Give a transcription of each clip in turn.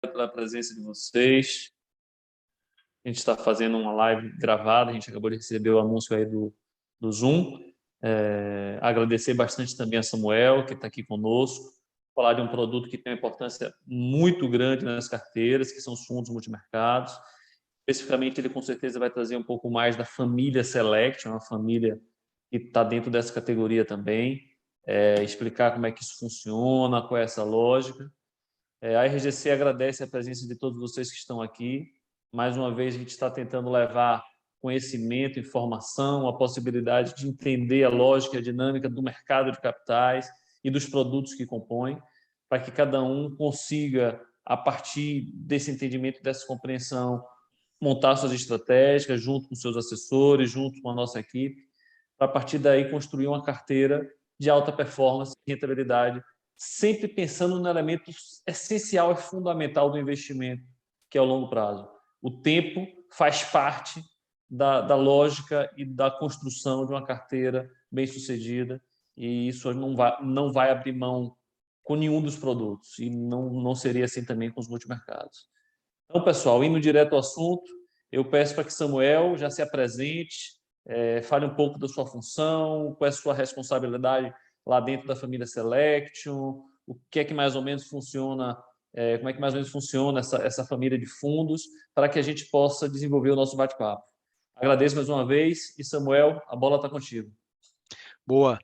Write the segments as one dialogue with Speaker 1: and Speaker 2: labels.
Speaker 1: pela presença de vocês. A gente está fazendo uma live gravada, a gente acabou de receber o anúncio aí do Zoom. Agradecer bastante também a Samuel, que está aqui conosco, falar de um produto que tem uma importância muito grande nas carteiras, que são os fundos multimercados. Especificamente, ele com certeza vai trazer um pouco mais da família Select, uma família que está dentro dessa categoria também, explicar como é que isso funciona, qual é essa lógica. A RGC agradece a presença de todos vocês que estão aqui. Mais uma vez, a gente está tentando levar conhecimento, informação, a possibilidade de entender a lógica e a dinâmica do mercado de capitais e dos produtos que compõem, para que cada um consiga, a partir desse entendimento, dessa compreensão, montar suas estratégias junto com seus assessores, junto com a nossa equipe, para a partir daí construir uma carteira de alta performance e rentabilidade, sempre pensando no elemento essencial e fundamental do investimento, que é o longo prazo. O tempo faz parte da lógica e da construção de uma carteira bem-sucedida, e isso não vai abrir mão com nenhum dos produtos, e não seria assim também com os multimercados. Então, pessoal, indo direto ao assunto, eu peço para que Samuel já se apresente, fale um pouco da sua função, qual é a sua responsabilidade lá dentro da família Selection, o que é que mais ou menos funciona, como é que mais ou menos funciona essa família de fundos, para que a gente possa desenvolver o nosso bate-papo. Agradeço mais uma vez e, Samuel, a bola está contigo.
Speaker 2: Boa.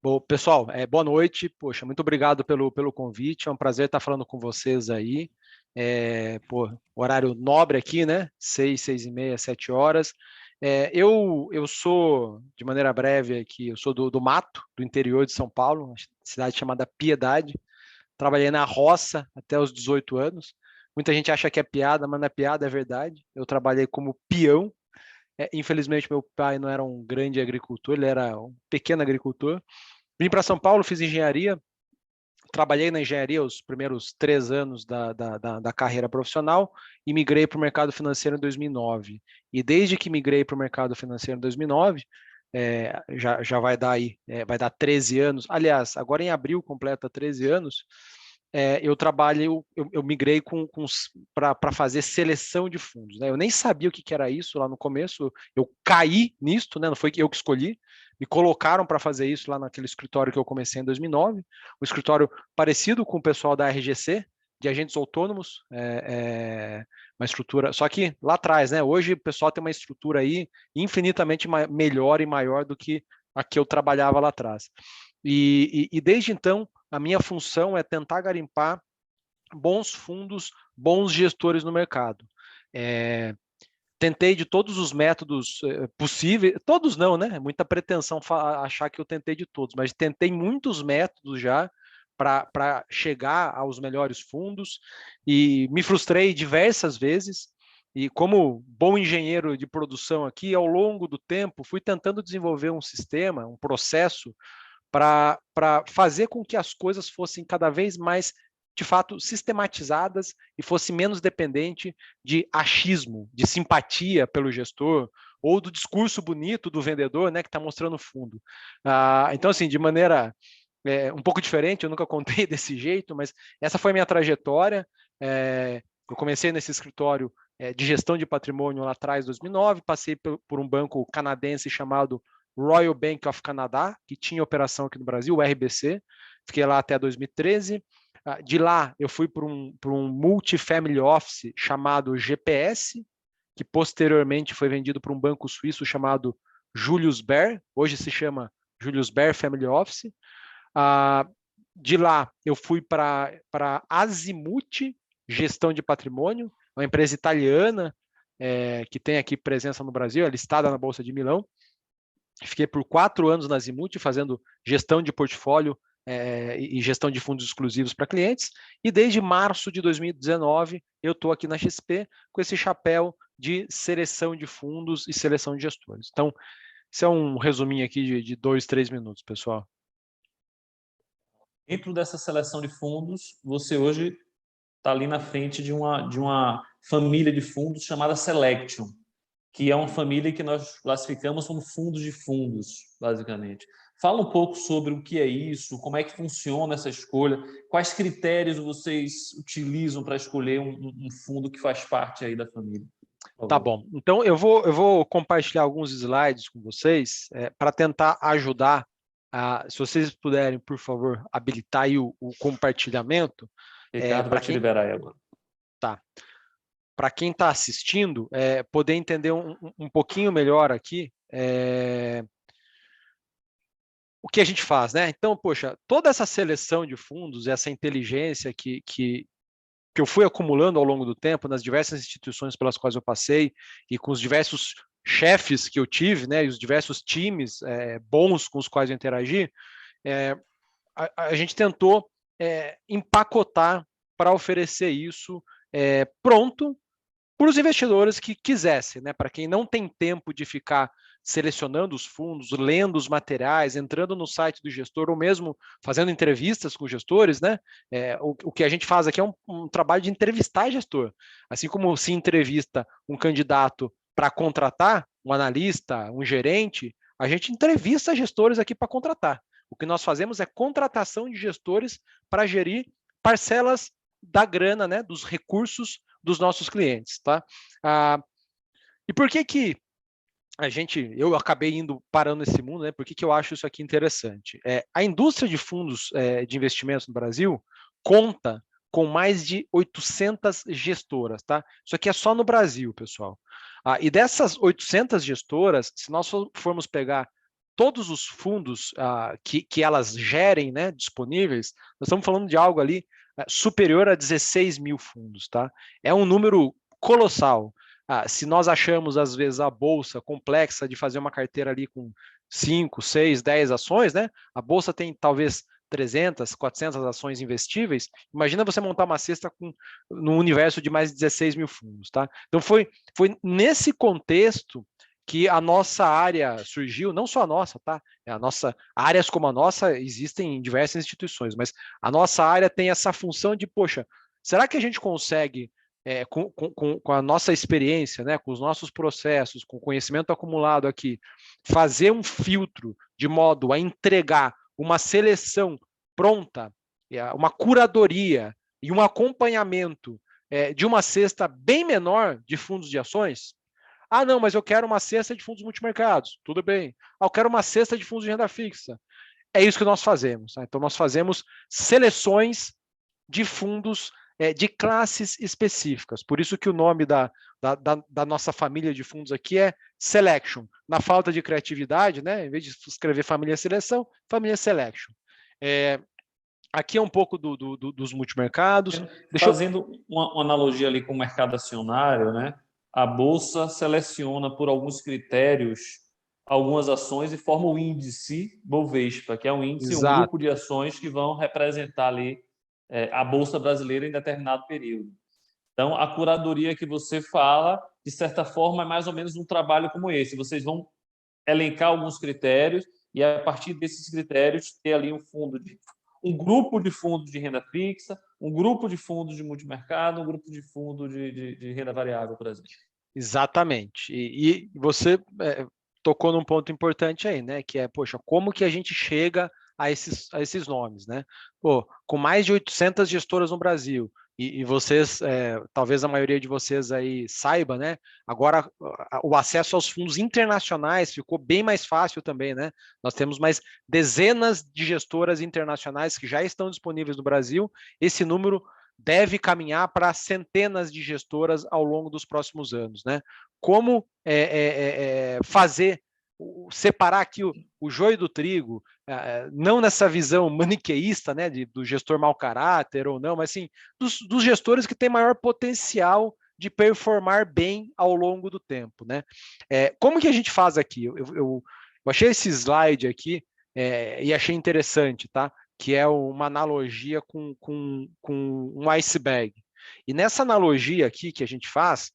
Speaker 2: Bom, pessoal, boa noite. Poxa, muito obrigado pelo convite. É um prazer estar falando com vocês aí. Horário nobre aqui, né? 6h30, 7 horas. Eu sou, de maneira breve aqui, eu sou do Mato, do interior de São Paulo, uma cidade chamada Piedade. Trabalhei na roça até os 18 anos. Muita gente acha que é piada, mas não é piada, é verdade. Eu trabalhei como peão. Infelizmente, meu pai não era um grande agricultor, ele era um pequeno agricultor. Vim para São Paulo, fiz engenharia, trabalhei na engenharia os primeiros 3 anos da carreira profissional e migrei para o mercado financeiro em 2009. E desde que migrei para o mercado financeiro em 2009, já vai dar aí, vai dar 13 anos. Aliás, agora em abril completa 13 anos. Eu trabalho, eu migrei para fazer seleção de fundos, né? Eu nem sabia o que era isso lá no começo, eu caí nisto, né? Não foi eu que escolhi, me colocaram para fazer isso lá naquele escritório que eu comecei em 2009, um escritório parecido com o pessoal da RGC, de agentes autônomos, uma estrutura, só que lá atrás, né? Hoje o pessoal tem uma estrutura aí infinitamente melhor e maior do que a que eu trabalhava lá atrás. E desde então, a minha função é tentar garimpar bons fundos, bons gestores no mercado. Tentei de todos os métodos possíveis, todos não, né? É muita pretensão achar que eu tentei de todos, mas tentei muitos métodos já para chegar aos melhores fundos e me frustrei diversas vezes. E como bom engenheiro de produção aqui, ao longo do tempo, fui tentando desenvolver um sistema, um processo para fazer com que as coisas fossem cada vez mais, de fato, sistematizadas e fosse menos dependente de achismo, de simpatia pelo gestor ou do discurso bonito do vendedor, né, que está mostrando o fundo. Então, assim, de maneira um pouco diferente, eu nunca contei desse jeito, mas essa foi a minha trajetória. Eu comecei nesse escritório de gestão de patrimônio lá atrás, 2009, passei por um banco canadense chamado Royal Bank of Canada, que tinha operação aqui no Brasil, o RBC, fiquei lá até 2013. De lá, eu fui para um multifamily office chamado GPS, que posteriormente foi vendido para um banco suíço chamado Julius Baer, hoje se chama Julius Baer Family Office. De lá, eu fui para Azimut Gestão de Patrimônio, uma empresa italiana que tem aqui presença no Brasil, é listada na Bolsa de Milão. Fiquei por 4 anos na Azimut fazendo gestão de portfólio e gestão de fundos exclusivos para clientes. E desde março de 2019, eu estou aqui na XP com esse chapéu de seleção de fundos e seleção de gestores. Então, esse é um resuminho aqui de 2, 3 minutos, pessoal.
Speaker 1: Dentro dessa seleção de fundos, você hoje está ali na frente de uma família de fundos chamada Selection, que é uma família que nós classificamos como fundos de fundos, basicamente. Fala um pouco sobre o que é isso, como é que funciona essa escolha, quais critérios vocês utilizam para escolher um fundo que faz parte aí da família.
Speaker 2: Tá bom. Então, eu vou compartilhar alguns slides com vocês para tentar ajudar. Se vocês puderem, por favor, habilitar aí o compartilhamento.
Speaker 1: Ricardo vai te liberar aí agora.
Speaker 2: Tá. Para quem está assistindo, poder entender um pouquinho melhor aqui o que a gente faz, né? Então, poxa, toda essa seleção de fundos, essa inteligência que eu fui acumulando ao longo do tempo nas diversas instituições pelas quais eu passei e com os diversos chefes que eu tive, né, e os diversos times bons com os quais eu interagi, a gente tentou empacotar para oferecer isso pronto para os investidores que quisessem, né, para quem não tem tempo de ficar selecionando os fundos, lendo os materiais, entrando no site do gestor ou mesmo fazendo entrevistas com gestores, né? O que a gente faz aqui é um trabalho de entrevistar gestor. Assim como se entrevista um candidato para contratar, um analista, um gerente, a gente entrevista gestores aqui para contratar. O que nós fazemos é contratação de gestores para gerir parcelas da grana, né, dos recursos dos nossos clientes, tá? E por que eu acabei parando nesse mundo, né? Por que eu acho isso aqui interessante? A indústria de fundos de investimentos no Brasil conta com mais de 800 gestoras, tá? Isso aqui é só no Brasil, pessoal. E dessas 800 gestoras, se nós formos pegar todos os fundos que elas gerem, né, disponíveis, nós estamos falando de algo ali superior a 16 mil fundos, tá? É um número colossal. Se nós achamos, às vezes, a bolsa complexa de fazer uma carteira ali com 5, 6, 10 ações, né? A bolsa tem talvez 300, 400 ações investíveis. Imagina você montar uma cesta no universo de mais de 16 mil fundos, tá? Então, foi nesse contexto que a nossa área surgiu, não só a nossa, tá? Áreas como a nossa existem em diversas instituições, mas a nossa área tem essa função de, poxa, será que a gente consegue com a nossa experiência, né, com os nossos processos, com o conhecimento acumulado aqui, fazer um filtro de modo a entregar uma seleção pronta, uma curadoria e um acompanhamento de uma cesta bem menor de fundos de ações? Não, mas eu quero uma cesta de fundos multimercados. Tudo bem. Eu quero uma cesta de fundos de renda fixa. É isso que nós fazemos. Tá? Então, nós fazemos seleções de fundos de classes específicas. Por isso que o nome da nossa família de fundos aqui é Selection. Na falta de criatividade, né, em vez de escrever família seleção, família Selection. Aqui é um pouco dos multimercados.
Speaker 1: Fazendo uma analogia ali com o mercado acionário, né, a Bolsa seleciona por alguns critérios algumas ações e forma o índice Bovespa, que é um índice, um grupo de ações que vão representar ali a Bolsa Brasileira em determinado período. Então, a curadoria que você fala, de certa forma, é mais ou menos um trabalho como esse. Vocês vão elencar alguns critérios e, a partir desses critérios, ter ali um grupo de fundos de renda fixa, um grupo de fundos de multimercado, um grupo de fundo de renda variável, por exemplo.
Speaker 2: Exatamente. E você tocou num ponto importante aí, né? Que é, poxa, como que a gente chega a esses nomes, né? Pô, com mais de 800 gestoras no Brasil, e vocês, talvez a maioria de vocês aí saiba, né? Agora o acesso aos fundos internacionais ficou bem mais fácil também, né? Nós temos mais dezenas de gestoras internacionais que já estão disponíveis no Brasil. Esse número deve caminhar para centenas de gestoras ao longo dos próximos anos, né? Como separar aqui o joio do trigo, não nessa visão maniqueísta, né, do gestor mau caráter ou não, mas sim dos gestores que têm maior potencial de performar bem ao longo do tempo, né? Como que a gente faz aqui? Eu achei esse slide aqui e achei interessante, tá? Que é uma analogia com um iceberg. E nessa analogia aqui que a gente faz,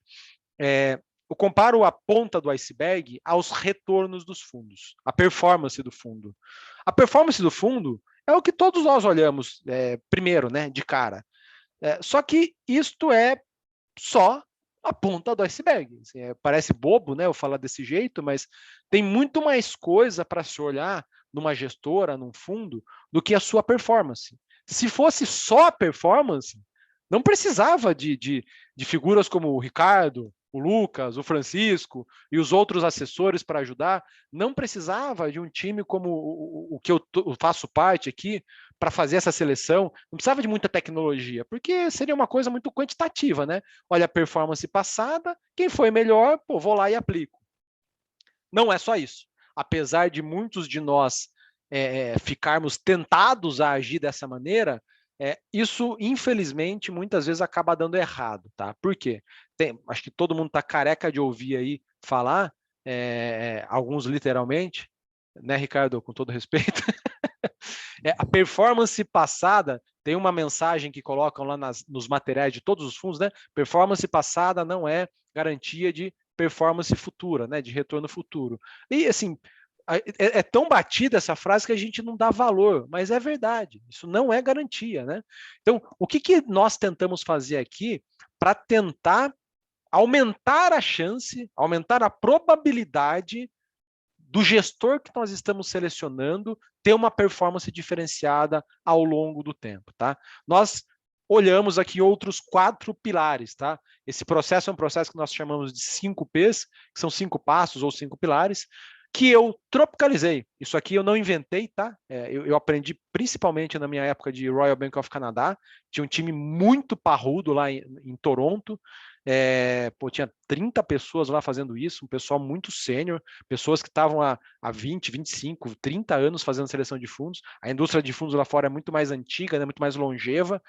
Speaker 2: eu comparo a ponta do iceberg aos retornos dos fundos, a performance do fundo. A performance do fundo é o que todos nós olhamos primeiro, né, de cara. Só que isto é só a ponta do iceberg. Assim, parece bobo, né, eu falar desse jeito, mas tem muito mais coisa para se olhar numa gestora, num fundo, do que a sua performance. Se fosse só a performance, não precisava de figuras como o Ricardo, o Lucas, o Francisco e os outros assessores para ajudar. Não precisava de um time como o que eu faço parte aqui para fazer essa seleção. Não precisava de muita tecnologia, porque seria uma coisa muito quantitativa, né? Olha a performance passada, quem foi melhor, pô, vou lá e aplico. Não é só isso. Apesar de muitos de nós ficarmos tentados a agir dessa maneira, isso, infelizmente, muitas vezes acaba dando errado, tá? Por quê? Acho que todo mundo está careca de ouvir aí falar, alguns literalmente, né, Ricardo, com todo respeito, a performance passada, tem uma mensagem que colocam lá nos materiais de todos os fundos, né? Performance passada não é garantia de performance futura, né? De retorno futuro. E assim, é tão batida essa frase que a gente não dá valor, mas é verdade, isso não é garantia, né? Então, o que nós tentamos fazer aqui para tentar aumentar a chance, aumentar a probabilidade do gestor que nós estamos selecionando ter uma performance diferenciada ao longo do tempo, tá? Nós olhamos aqui outros 4 pilares, tá? Esse processo é um processo que nós chamamos de 5 P's, que são 5 passos ou 5 pilares, que eu tropicalizei. Isso aqui eu não inventei, tá? Eu aprendi principalmente na minha época de Royal Bank of Canada. Tinha um time muito parrudo lá em Toronto. Tinha 30 pessoas lá fazendo isso, um pessoal muito sênior, pessoas que estavam há 20, 25, 30 anos fazendo seleção de fundos. A indústria de fundos lá fora é muito mais antiga, né, muito mais longeva.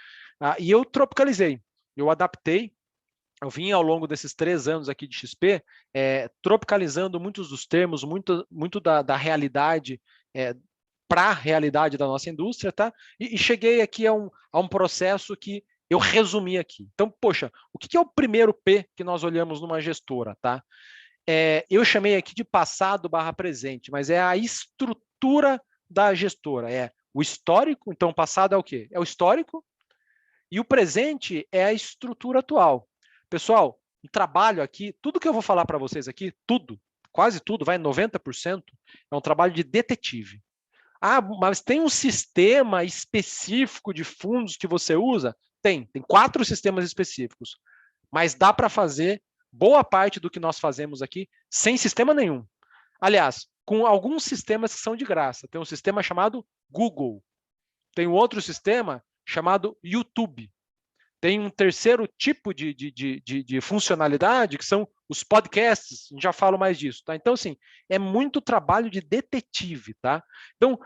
Speaker 2: E eu tropicalizei, eu adaptei. Eu vim ao longo desses 3 anos aqui de XP, tropicalizando muitos dos termos, muito da realidade para a realidade da nossa indústria, tá? E cheguei aqui a um processo que eu resumi aqui. Então, poxa, o que é o primeiro P que nós olhamos numa gestora, tá? Eu chamei aqui de passado / presente, mas é a estrutura da gestora, é o histórico. Então, o passado é o quê? É o histórico, e o presente é a estrutura atual. Pessoal, o trabalho aqui, tudo que eu vou falar para vocês aqui, quase tudo, 90%, é um trabalho de detetive. Mas tem um sistema específico de fundos que você usa? Tem 4 sistemas específicos, mas dá para fazer boa parte do que nós fazemos aqui sem sistema nenhum. Aliás, com alguns sistemas que são de graça. Tem um sistema chamado Google, tem um outro sistema chamado YouTube. Tem um terceiro tipo de funcionalidade, que são os podcasts, a gente já fala mais disso, tá? Então, assim, é muito trabalho de detetive, tá? Então,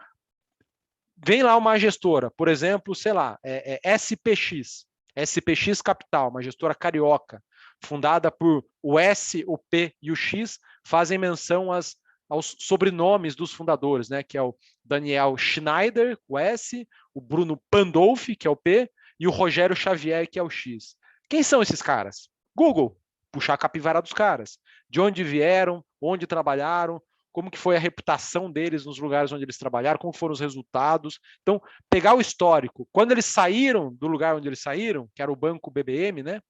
Speaker 2: vem lá uma gestora, por exemplo, sei lá, SPX Capital, uma gestora carioca, fundada por o S, o P e o X, fazem menção aos sobrenomes dos fundadores, né? Que é o Daniel Schneider, o S, o Bruno Pandolfi, que é o P, e o Rogério Xavier, que é o X. Quem são esses caras? Google, puxar a capivara dos caras. De onde vieram, onde trabalharam, como que foi a reputação deles nos lugares onde eles trabalharam, como foram os resultados. Então, pegar o histórico. Quando eles saíram do lugar onde eles saíram, que era o Banco BBM, né?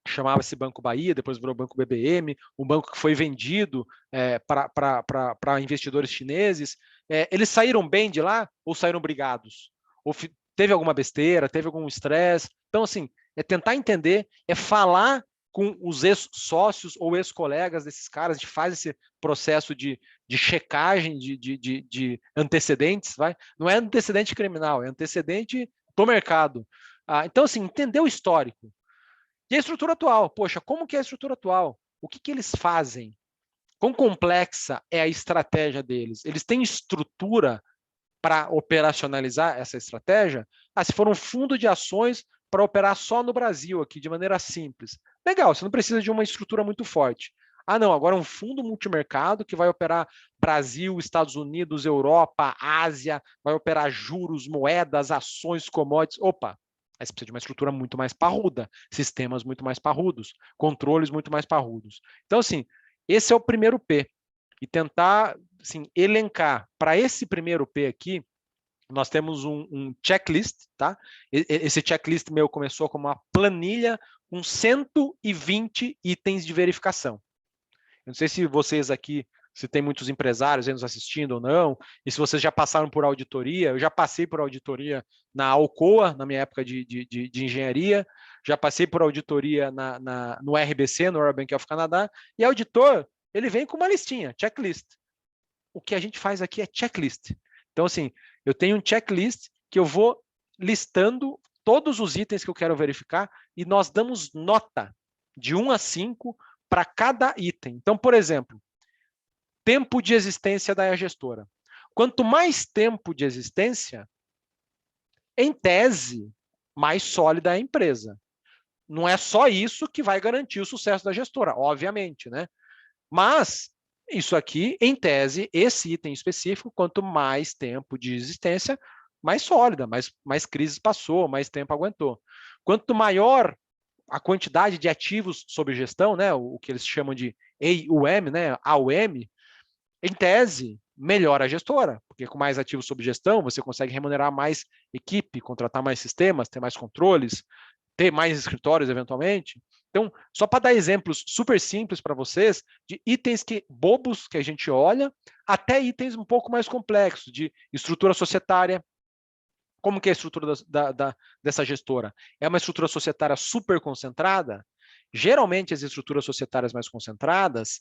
Speaker 2: Chamava-se Banco Bahia, depois virou Banco BBM, um banco que foi vendido para investidores chineses. Eles saíram bem de lá ou saíram brigados? Ou teve alguma besteira, teve algum estresse? Então, assim, é tentar entender, é falar com os ex-sócios ou ex-colegas desses caras, a gente faz esse processo de checagem de antecedentes, vai? Não é antecedente criminal, é antecedente do mercado. Então, assim, entender o histórico. E a estrutura atual, poxa, como que é a estrutura atual? O que eles fazem? Quão complexa é a estratégia deles? Eles têm estrutura para operacionalizar essa estratégia? Se for um fundo de ações para operar só no Brasil, aqui, de maneira simples. Legal, você não precisa de uma estrutura muito forte. Não, agora um fundo multimercado que vai operar Brasil, Estados Unidos, Europa, Ásia, vai operar juros, moedas, ações, commodities. Opa! Aí você precisa de uma estrutura muito mais parruda, sistemas muito mais parrudos, controles muito mais parrudos. Então, assim, esse é o primeiro P. E tentar, assim, elencar. Para esse primeiro P aqui, nós temos um checklist, tá? Esse checklist meu começou como uma planilha com 120 itens de verificação. Eu não sei se vocês aqui se tem muitos empresários aí nos assistindo ou não, e se vocês já passaram por auditoria. Eu já passei por auditoria na Alcoa, na minha época de engenharia, já passei por auditoria no RBC, no Royal Bank of Canada, e auditor, ele vem com uma listinha, checklist. O que a gente faz aqui é checklist. Então, assim, eu tenho um checklist que eu vou listando todos os itens que eu quero verificar e nós damos nota de 1 a 5 para cada item. Então, por exemplo, tempo de existência da gestora. Quanto mais tempo de existência, em tese, mais sólida é a empresa. Não é só isso que vai garantir o sucesso da gestora, obviamente, né? Mas isso aqui, em tese, esse item específico, quanto mais tempo de existência, mais sólida, mais crises passou, mais tempo aguentou. Quanto maior a quantidade de ativos sob gestão, né, o que eles chamam de AUM, né, AUM, em tese, melhor a gestora, porque com mais ativos sob gestão, você consegue remunerar mais equipe, contratar mais sistemas, ter mais controles, ter mais escritórios, eventualmente. Então, só para dar exemplos super simples para vocês, de itens bobos que a gente olha, até itens um pouco mais complexos, de estrutura societária. Como que é a estrutura dessa gestora? É uma estrutura societária super concentrada? Geralmente, as estruturas societárias mais concentradas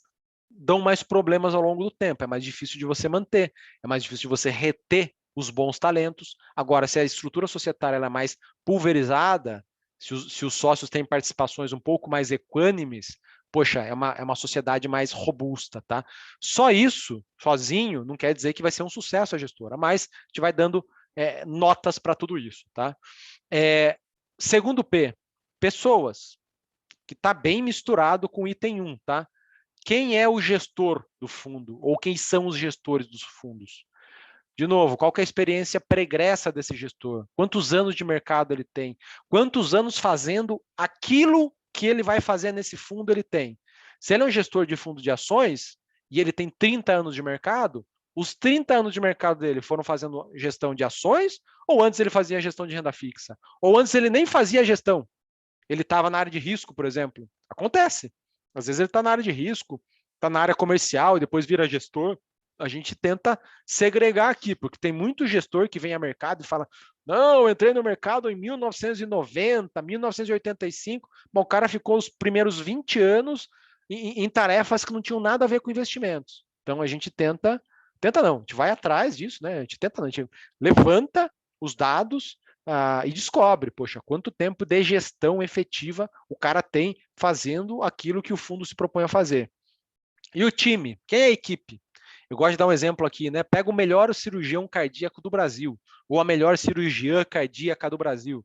Speaker 2: dão mais problemas ao longo do tempo, é mais difícil de você manter, é mais difícil de você reter os bons talentos. Agora, se a estrutura societária ela é mais pulverizada, se os sócios têm participações um pouco mais equânimes, poxa, é uma sociedade mais robusta, tá? Só isso, sozinho, não quer dizer que vai ser um sucesso a gestora, mas a gente vai dando notas para tudo isso, tá? Segundo P, pessoas, que está bem misturado com o item 1, tá? Quem é o gestor do fundo? Ou quem são os gestores dos fundos? De novo, qual que é a experiência pregressa desse gestor? Quantos anos de mercado ele tem? Quantos anos fazendo aquilo que ele vai fazer nesse fundo ele tem? Se ele é um gestor de fundo de ações e ele tem 30 anos de mercado, os 30 anos de mercado dele foram fazendo gestão de ações ou antes ele fazia gestão de renda fixa? Ou antes ele nem fazia gestão? Ele estava na área de risco, por exemplo. Acontece. Às vezes ele está na área de risco, está na área comercial e depois vira gestor. A gente tenta segregar aqui, porque tem muito gestor que vem ao mercado e fala: não, eu entrei no mercado em 1990, 1985. Bom, o cara ficou os primeiros 20 anos em tarefas que não tinham nada a ver com investimentos. Então a gente tenta não, a gente vai atrás disso, né? A gente tenta não, a gente levanta os dados e descobre, poxa, quanto tempo de gestão efetiva o cara tem fazendo aquilo que o fundo se propõe a fazer. E o time? Quem é a equipe? Eu gosto de dar um exemplo aqui, né? Pega o melhor cirurgião cardíaco do Brasil, ou a melhor cirurgiã cardíaca do Brasil.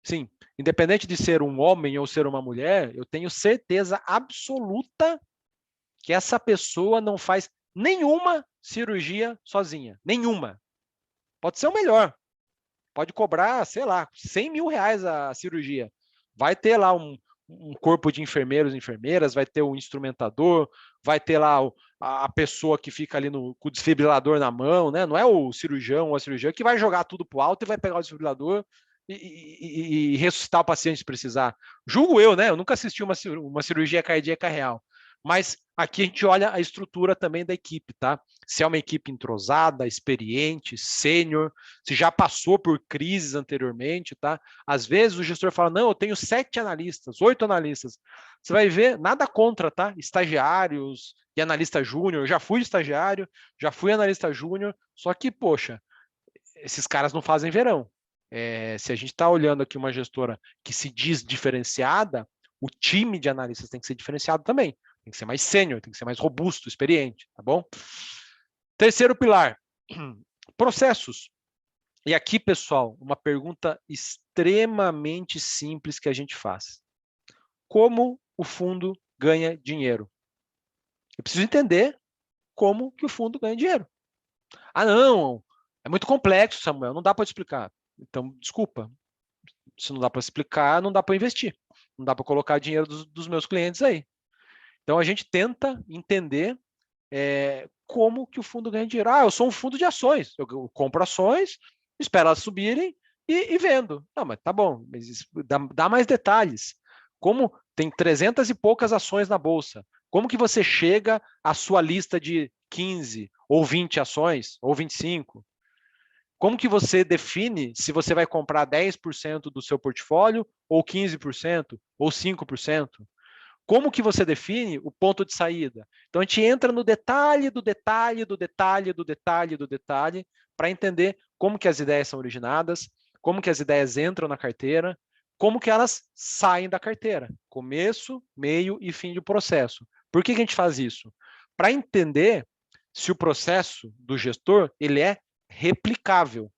Speaker 2: Sim, independente de ser um homem ou ser uma mulher, eu tenho certeza absoluta que essa pessoa não faz nenhuma cirurgia sozinha. Nenhuma. Pode ser o melhor. Pode cobrar, sei lá, 100 mil reais a cirurgia. Vai ter lá um corpo de enfermeiros e enfermeiras, vai ter o instrumentador, vai ter lá a pessoa que fica ali com o desfibrilador na mão, né? Não é o cirurgião ou a cirurgiã que vai jogar tudo pro alto e vai pegar o desfibrilador e ressuscitar o paciente se precisar. Julgo eu, né? Eu nunca assisti uma cirurgia cardíaca real. Mas aqui a gente olha a estrutura também da equipe, tá? Se é uma equipe entrosada, experiente, sênior, se já passou por crises anteriormente, tá? Às vezes o gestor fala, não, eu tenho 7 analistas, 8 analistas. Você vai ver, nada contra, tá? Estagiários e analista júnior. Eu já fui estagiário, já fui analista júnior, só que, poxa, esses caras não fazem verão. Se a gente está olhando aqui uma gestora que se diz diferenciada, o time de analistas tem que ser diferenciado também. Tem que ser mais sênior, tem que ser mais robusto, experiente, tá bom? Terceiro pilar, processos. E aqui, pessoal, uma pergunta extremamente simples que a gente faz. Como o fundo ganha dinheiro? Eu preciso entender como que o fundo ganha dinheiro. Ah, não, é muito complexo, Samuel, não dá para explicar. Então, desculpa, se não dá para explicar, não dá para investir. Não dá para colocar dinheiro dos meus clientes aí. Então, a gente tenta entender como que o fundo ganha dinheiro. Ah, eu sou um fundo de ações. Eu compro ações, espero elas subirem e vendo. Não, mas tá bom, mas dá mais detalhes. Como tem 300 e poucas ações na bolsa. Como que você chega à sua lista de 15 ou 20 ações, ou 25? Como que você define se você vai comprar 10% do seu portfólio, ou 15%, ou 5%? Como que você define o ponto de saída? Então a gente entra no detalhe do detalhe do detalhe do detalhe do detalhe para entender como que as ideias são originadas, como que as ideias entram na carteira, como que elas saem da carteira. Começo, meio e fim do processo. Por que a gente faz isso? Para entender se o processo do gestor ele é replicável.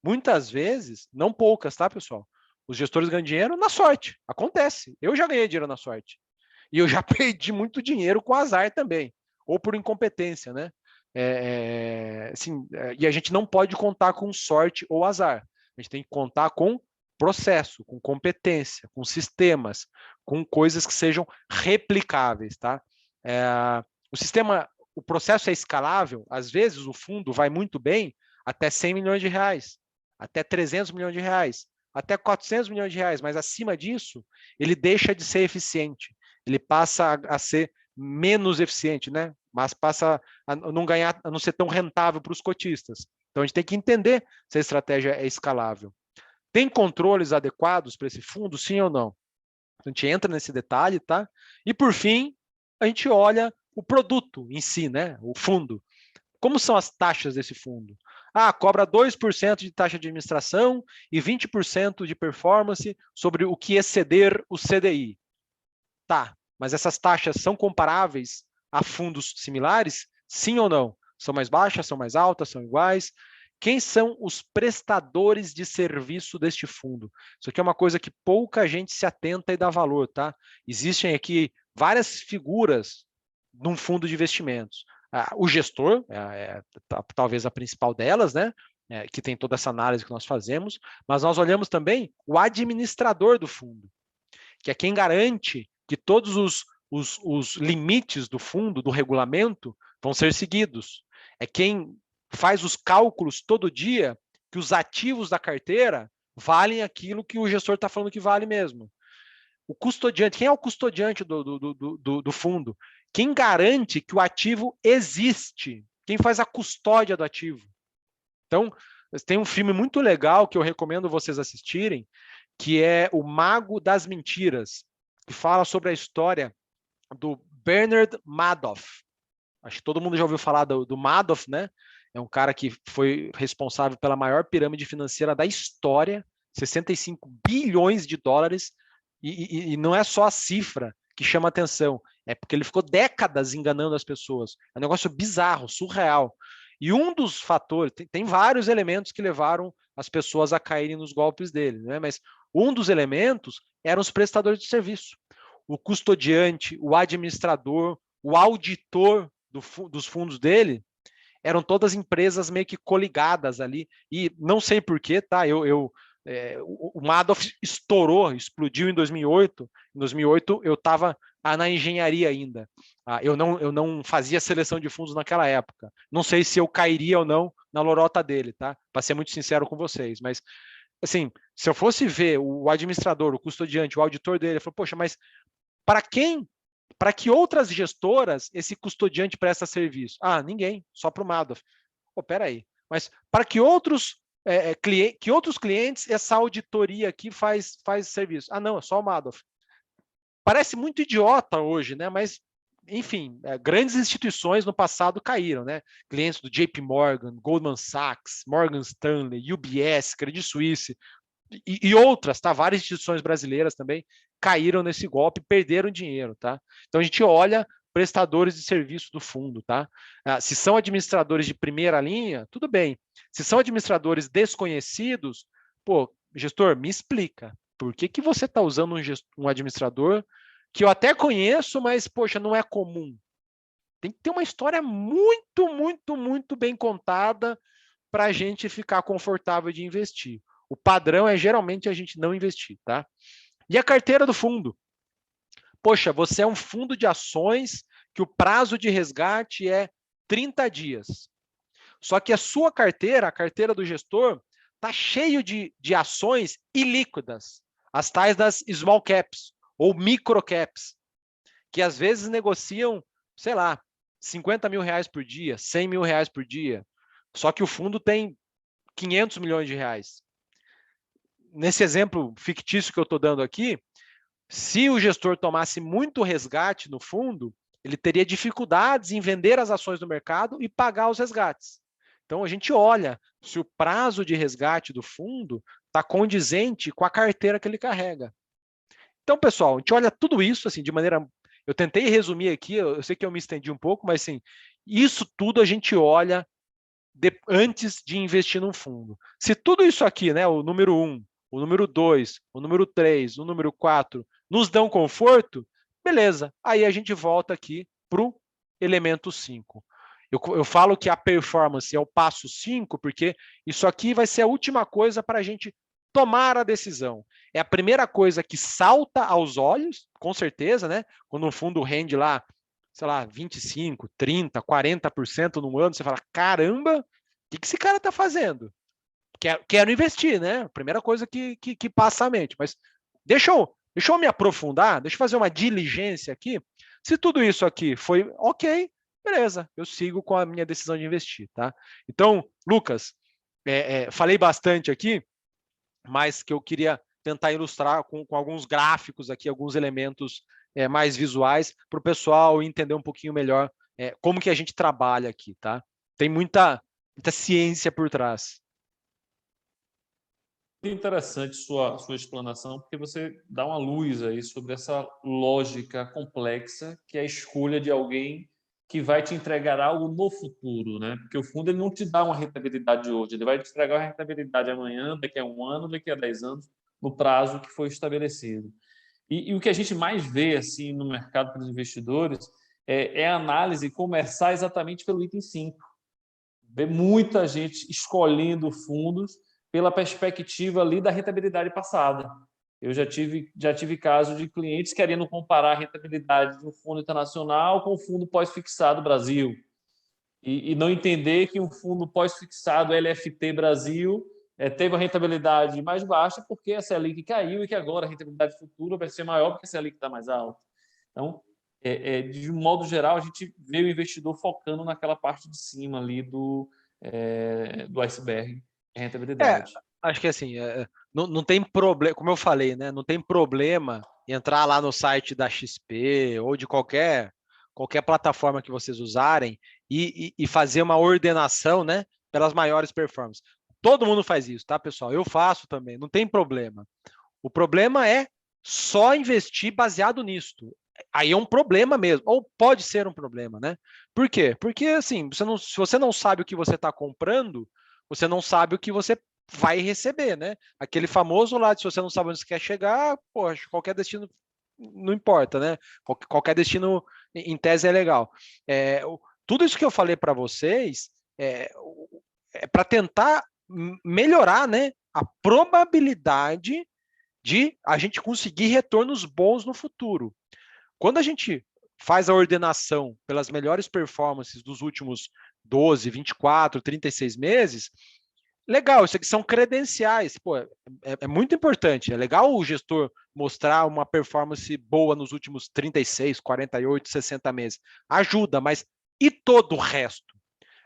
Speaker 2: Muitas vezes, não poucas, tá, pessoal? Os gestores ganham dinheiro na sorte. Acontece. Eu já ganhei dinheiro na sorte. E eu já perdi muito dinheiro com azar também, ou por incompetência, né? E a gente não pode contar com sorte ou azar. A gente tem que contar com processo, com competência, com sistemas, com coisas que sejam replicáveis, tá? O processo é escalável. Às vezes o fundo vai muito bem até 100 milhões de reais, até 300 milhões de reais, até 400 milhões de reais, mas acima disso ele deixa de ser eficiente. Ele passa a ser menos eficiente, né? Mas passa a não ganhar, a não ser tão rentável para os cotistas. Então a gente tem que entender se a estratégia é escalável. Tem controles adequados para esse fundo, sim ou não? A gente entra nesse detalhe, tá? E por fim, a gente olha o produto em si, né? O fundo. Como são as taxas desse fundo? Cobra 2% de taxa de administração e 20% de performance sobre o que exceder o CDI. Tá, mas essas taxas são comparáveis a fundos similares? Sim ou não? São mais baixas, são mais altas, são iguais? Quem são os prestadores de serviço deste fundo? Isso aqui é uma coisa que pouca gente se atenta e dá valor, tá? Existem aqui várias figuras num fundo de investimentos. O gestor, talvez a principal delas, né? Que tem toda essa análise que nós fazemos, mas nós olhamos também o administrador do fundo, que é quem garante que todos os limites do fundo, do regulamento, vão ser seguidos. É quem faz os cálculos todo dia que os ativos da carteira valem aquilo que o gestor está falando que vale mesmo. O custodiante, quem é o custodiante do fundo? Quem garante que o ativo existe? Quem faz a custódia do ativo? Então, tem um filme muito legal que eu recomendo vocês assistirem, que é O Mago das Mentiras, que fala sobre a história do Bernard Madoff. Acho que todo mundo já ouviu falar do Madoff, né? É um cara que foi responsável pela maior pirâmide financeira da história, 65 bilhões de dólares, e não é só a cifra que chama atenção, é porque ele ficou décadas enganando as pessoas. É um negócio bizarro, surreal. E um dos fatores, tem vários elementos que levaram as pessoas a caírem nos golpes dele, né? Mas um dos elementos eram os prestadores de serviço. O custodiante, o administrador, o auditor dos fundos dele, eram todas empresas meio que coligadas ali. E não sei porquê, tá? O Madoff estourou, explodiu em 2008. Em 2008 eu estava na engenharia ainda. Eu não fazia seleção de fundos naquela época. Não sei se eu cairia ou não na lorota dele, tá? Para ser muito sincero com vocês. Mas, assim, se eu fosse ver o administrador, o custodiante, o auditor dele, eu falo, poxa, mas para que outras gestoras esse custodiante presta serviço? Ninguém, só para o Madoff. Peraí, mas para que outros clientes essa auditoria aqui faz serviço? Não, é só o Madoff. Parece muito idiota hoje, né? Mas, enfim, grandes instituições no passado caíram, né? Clientes do JP Morgan, Goldman Sachs, Morgan Stanley, UBS, Credit Suisse e outras, tá? Várias instituições brasileiras também caíram nesse golpe e perderam dinheiro, tá? Então a gente olha prestadores de serviço do fundo, tá? Se são administradores de primeira linha, tudo bem. Se são administradores desconhecidos, gestor, me explica. Por que você está usando um administrador que eu até conheço, mas, poxa, não é comum? Tem que ter uma história muito, muito, muito bem contada para a gente ficar confortável de investir. O padrão é geralmente a gente não investir, tá? E a carteira do fundo? Poxa, você é um fundo de ações que o prazo de resgate é 30 dias. Só que a sua carteira, a carteira do gestor, está cheio de ações ilíquidas, as tais das small caps, ou microcaps, que às vezes negociam, sei lá, 50 mil reais por dia, 100 mil reais por dia, só que o fundo tem 500 milhões de reais. Nesse exemplo fictício que eu estou dando aqui, se o gestor tomasse muito resgate no fundo, ele teria dificuldades em vender as ações no mercado e pagar os resgates. Então, a gente olha se o prazo de resgate do fundo está condizente com a carteira que ele carrega. Então, pessoal, a gente olha tudo isso assim de maneira... Eu tentei resumir aqui, eu sei que eu me estendi um pouco, mas assim, isso tudo a gente olha antes de investir num fundo. Se tudo isso aqui, né, o número 1, o número 2, o número 3, o número 4, nos dão conforto, beleza. Aí a gente volta aqui para o elemento 5. Eu falo que a performance é o passo 5, porque isso aqui vai ser a última coisa para a gente tomar a decisão. É a primeira coisa que salta aos olhos, com certeza, né? Quando um fundo rende lá, sei lá, 25, 30, 40% no ano, você fala, caramba, o que esse cara está fazendo? Quero investir, né? Primeira coisa que passa à mente. Mas deixa eu me aprofundar, deixa eu fazer uma diligência aqui. Se tudo isso aqui foi ok, beleza, eu sigo com a minha decisão de investir, tá? Então, Lucas, falei bastante aqui, mas que eu queria tentar ilustrar com alguns gráficos aqui, alguns elementos mais visuais, para o pessoal entender um pouquinho melhor como que a gente trabalha aqui, tá? Tem muita ciência por trás.
Speaker 1: Interessante sua explanação, porque você dá uma luz aí sobre essa lógica complexa que é a escolha de alguém que vai te entregar algo no futuro, né? Porque o fundo ele não te dá uma rentabilidade hoje, ele vai te entregar uma rentabilidade amanhã, daqui a um ano, daqui a 10 anos, no prazo que foi estabelecido. E o que a gente mais vê assim no mercado para os investidores é a análise começar exatamente pelo item 5. Vê muita gente escolhendo fundos pela perspectiva ali da rentabilidade passada. Eu já tive casos de clientes querendo comparar a rentabilidade do fundo internacional com o fundo pós-fixado Brasil e não entender que um fundo pós-fixado LFT Brasil teve uma rentabilidade mais baixa porque a Selic caiu e que agora a rentabilidade futura vai ser maior porque a Selic está mais alta. Então, de um modo geral, a gente vê o investidor focando naquela parte de cima ali do iceberg, rentabilidade.
Speaker 2: Acho que assim, não tem problema, como eu falei, né? Não tem problema entrar lá no site da XP ou de qualquer plataforma que vocês usarem e fazer uma ordenação, né? Pelas maiores performances. Todo mundo faz isso, tá, pessoal? Eu faço também, não tem problema. O problema é só investir baseado nisto. Aí é um problema mesmo, ou pode ser um problema, né? Por quê? Porque, assim, se você não sabe o que você está comprando, você não sabe o que você vai receber, né? Aquele famoso lá de se você não sabe onde você quer chegar, poxa, qualquer destino não importa, né? Qualquer destino, em tese, é legal. Tudo isso que eu falei para vocês é para tentar melhorar, né, a probabilidade de a gente conseguir retornos bons no futuro. Quando a gente faz a ordenação pelas melhores performances dos últimos 12, 24, 36 meses, legal, isso aqui são credenciais. Pô, é muito importante. É legal o gestor mostrar uma performance boa nos últimos 36, 48, 60 meses. Ajuda, mas e todo o resto?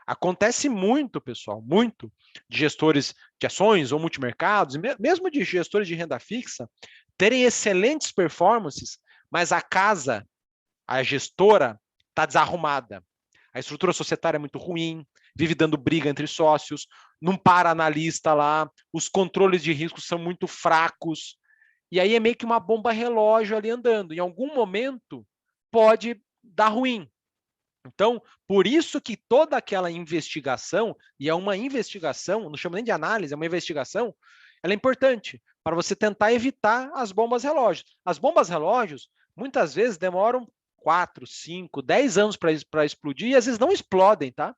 Speaker 2: Acontece muito, pessoal, muito, de gestores de ações ou multimercados, mesmo de gestores de renda fixa, terem excelentes performances, mas a casa, a gestora, está desarrumada. A estrutura societária é muito ruim, vive dando briga entre sócios, não para analista lá, os controles de risco são muito fracos, e aí é meio que uma bomba relógio ali andando. Em algum momento pode dar ruim. Então, por isso que toda aquela investigação, e é uma investigação, não chamo nem de análise, é uma investigação, ela é importante para você tentar evitar as bombas relógios. As bombas relógios, muitas vezes, demoram 4, 5, 10 anos para explodir e às vezes não explodem, tá?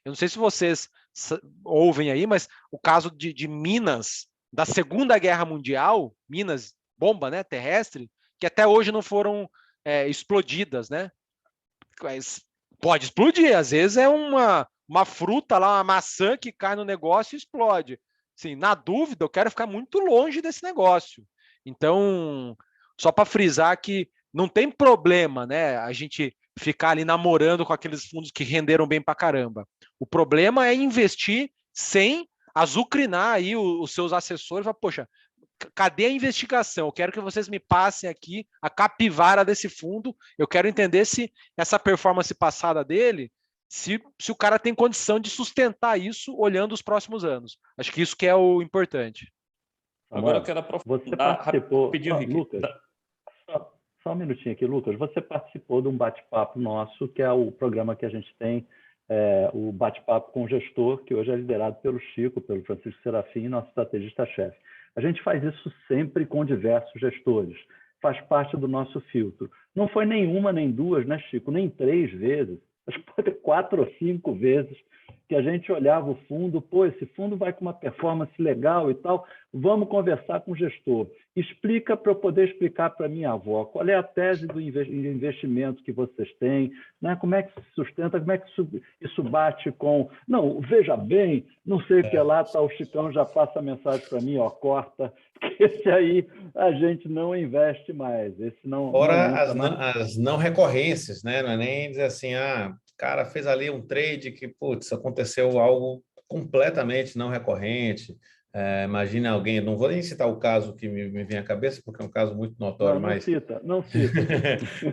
Speaker 2: Eu não sei se vocês ouvem aí, mas o caso de minas da Segunda Guerra Mundial, minas, bomba, né, terrestre, que até hoje não foram explodidas, né? Pode explodir, às vezes é uma fruta lá, uma maçã que cai no negócio e explode. Assim, na dúvida, eu quero ficar muito longe desse negócio. Então, só para frisar que não tem problema, né, a gente ficar ali namorando com aqueles fundos que renderam bem para caramba. O problema é investir sem azucrinar aí os seus assessores. Poxa, cadê a investigação? Eu quero que vocês me passem aqui a capivara desse fundo. Eu quero entender se essa performance passada dele, se o cara tem condição de sustentar isso olhando os próximos anos. Acho que isso que é o importante.
Speaker 1: Agora eu quero aprofundar rapidinho, Rick.
Speaker 3: Lucas, só um minutinho aqui, Lucas. Você participou de um bate-papo nosso, que é o programa que a gente tem, o bate-papo com o gestor, que hoje é liderado pelo Chico, pelo Francisco Serafim, nosso estrategista-chefe. A gente faz isso sempre com diversos gestores. Faz parte do nosso filtro. Não foi nenhuma, nem duas, né, Chico? Nem 3 vezes. Acho que pode ter 4 ou 5 vezes que a gente olhava o fundo, pô, esse fundo vai com uma performance legal e tal, vamos conversar com o gestor. Explica para eu poder explicar para minha avó qual é a tese do investimento que vocês têm, né? Como é que se sustenta, como é que isso bate com... Não, veja bem, não sei o que lá, tá, o Chicão já passa a mensagem para mim, ó, corta, porque esse aí a gente não investe mais. Esse não.
Speaker 4: Fora as não recorrências, né? Não é nem dizer assim, o cara fez ali um trade que, putz, aconteceu algo completamente não recorrente. Imagina alguém, não vou nem citar o caso que me vem à cabeça, porque é um caso muito notório, mas...
Speaker 3: Não cita.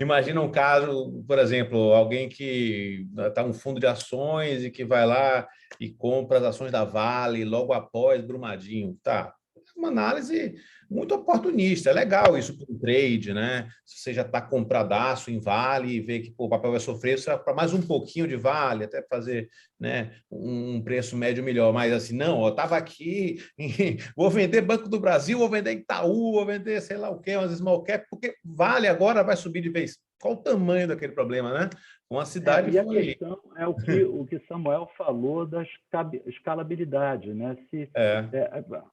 Speaker 4: Imagina um caso, por exemplo, alguém que está um fundo de ações e que vai lá e compra as ações da Vale logo após Brumadinho. Tá, uma análise muito oportunista. É legal isso para um trade, né? Se você já está compradaço em Vale e vê que o papel vai sofrer, você vai para mais um pouquinho de Vale, até fazer, né, um preço médio melhor. Mas assim, não, eu estava aqui, vou vender Banco do Brasil, vou vender Itaú, vou vender sei lá o quê, umas small cap, porque Vale agora vai subir de vez. Qual o tamanho daquele problema, né? Uma cidade
Speaker 3: e a questão é o que Samuel falou da escalabilidade, né?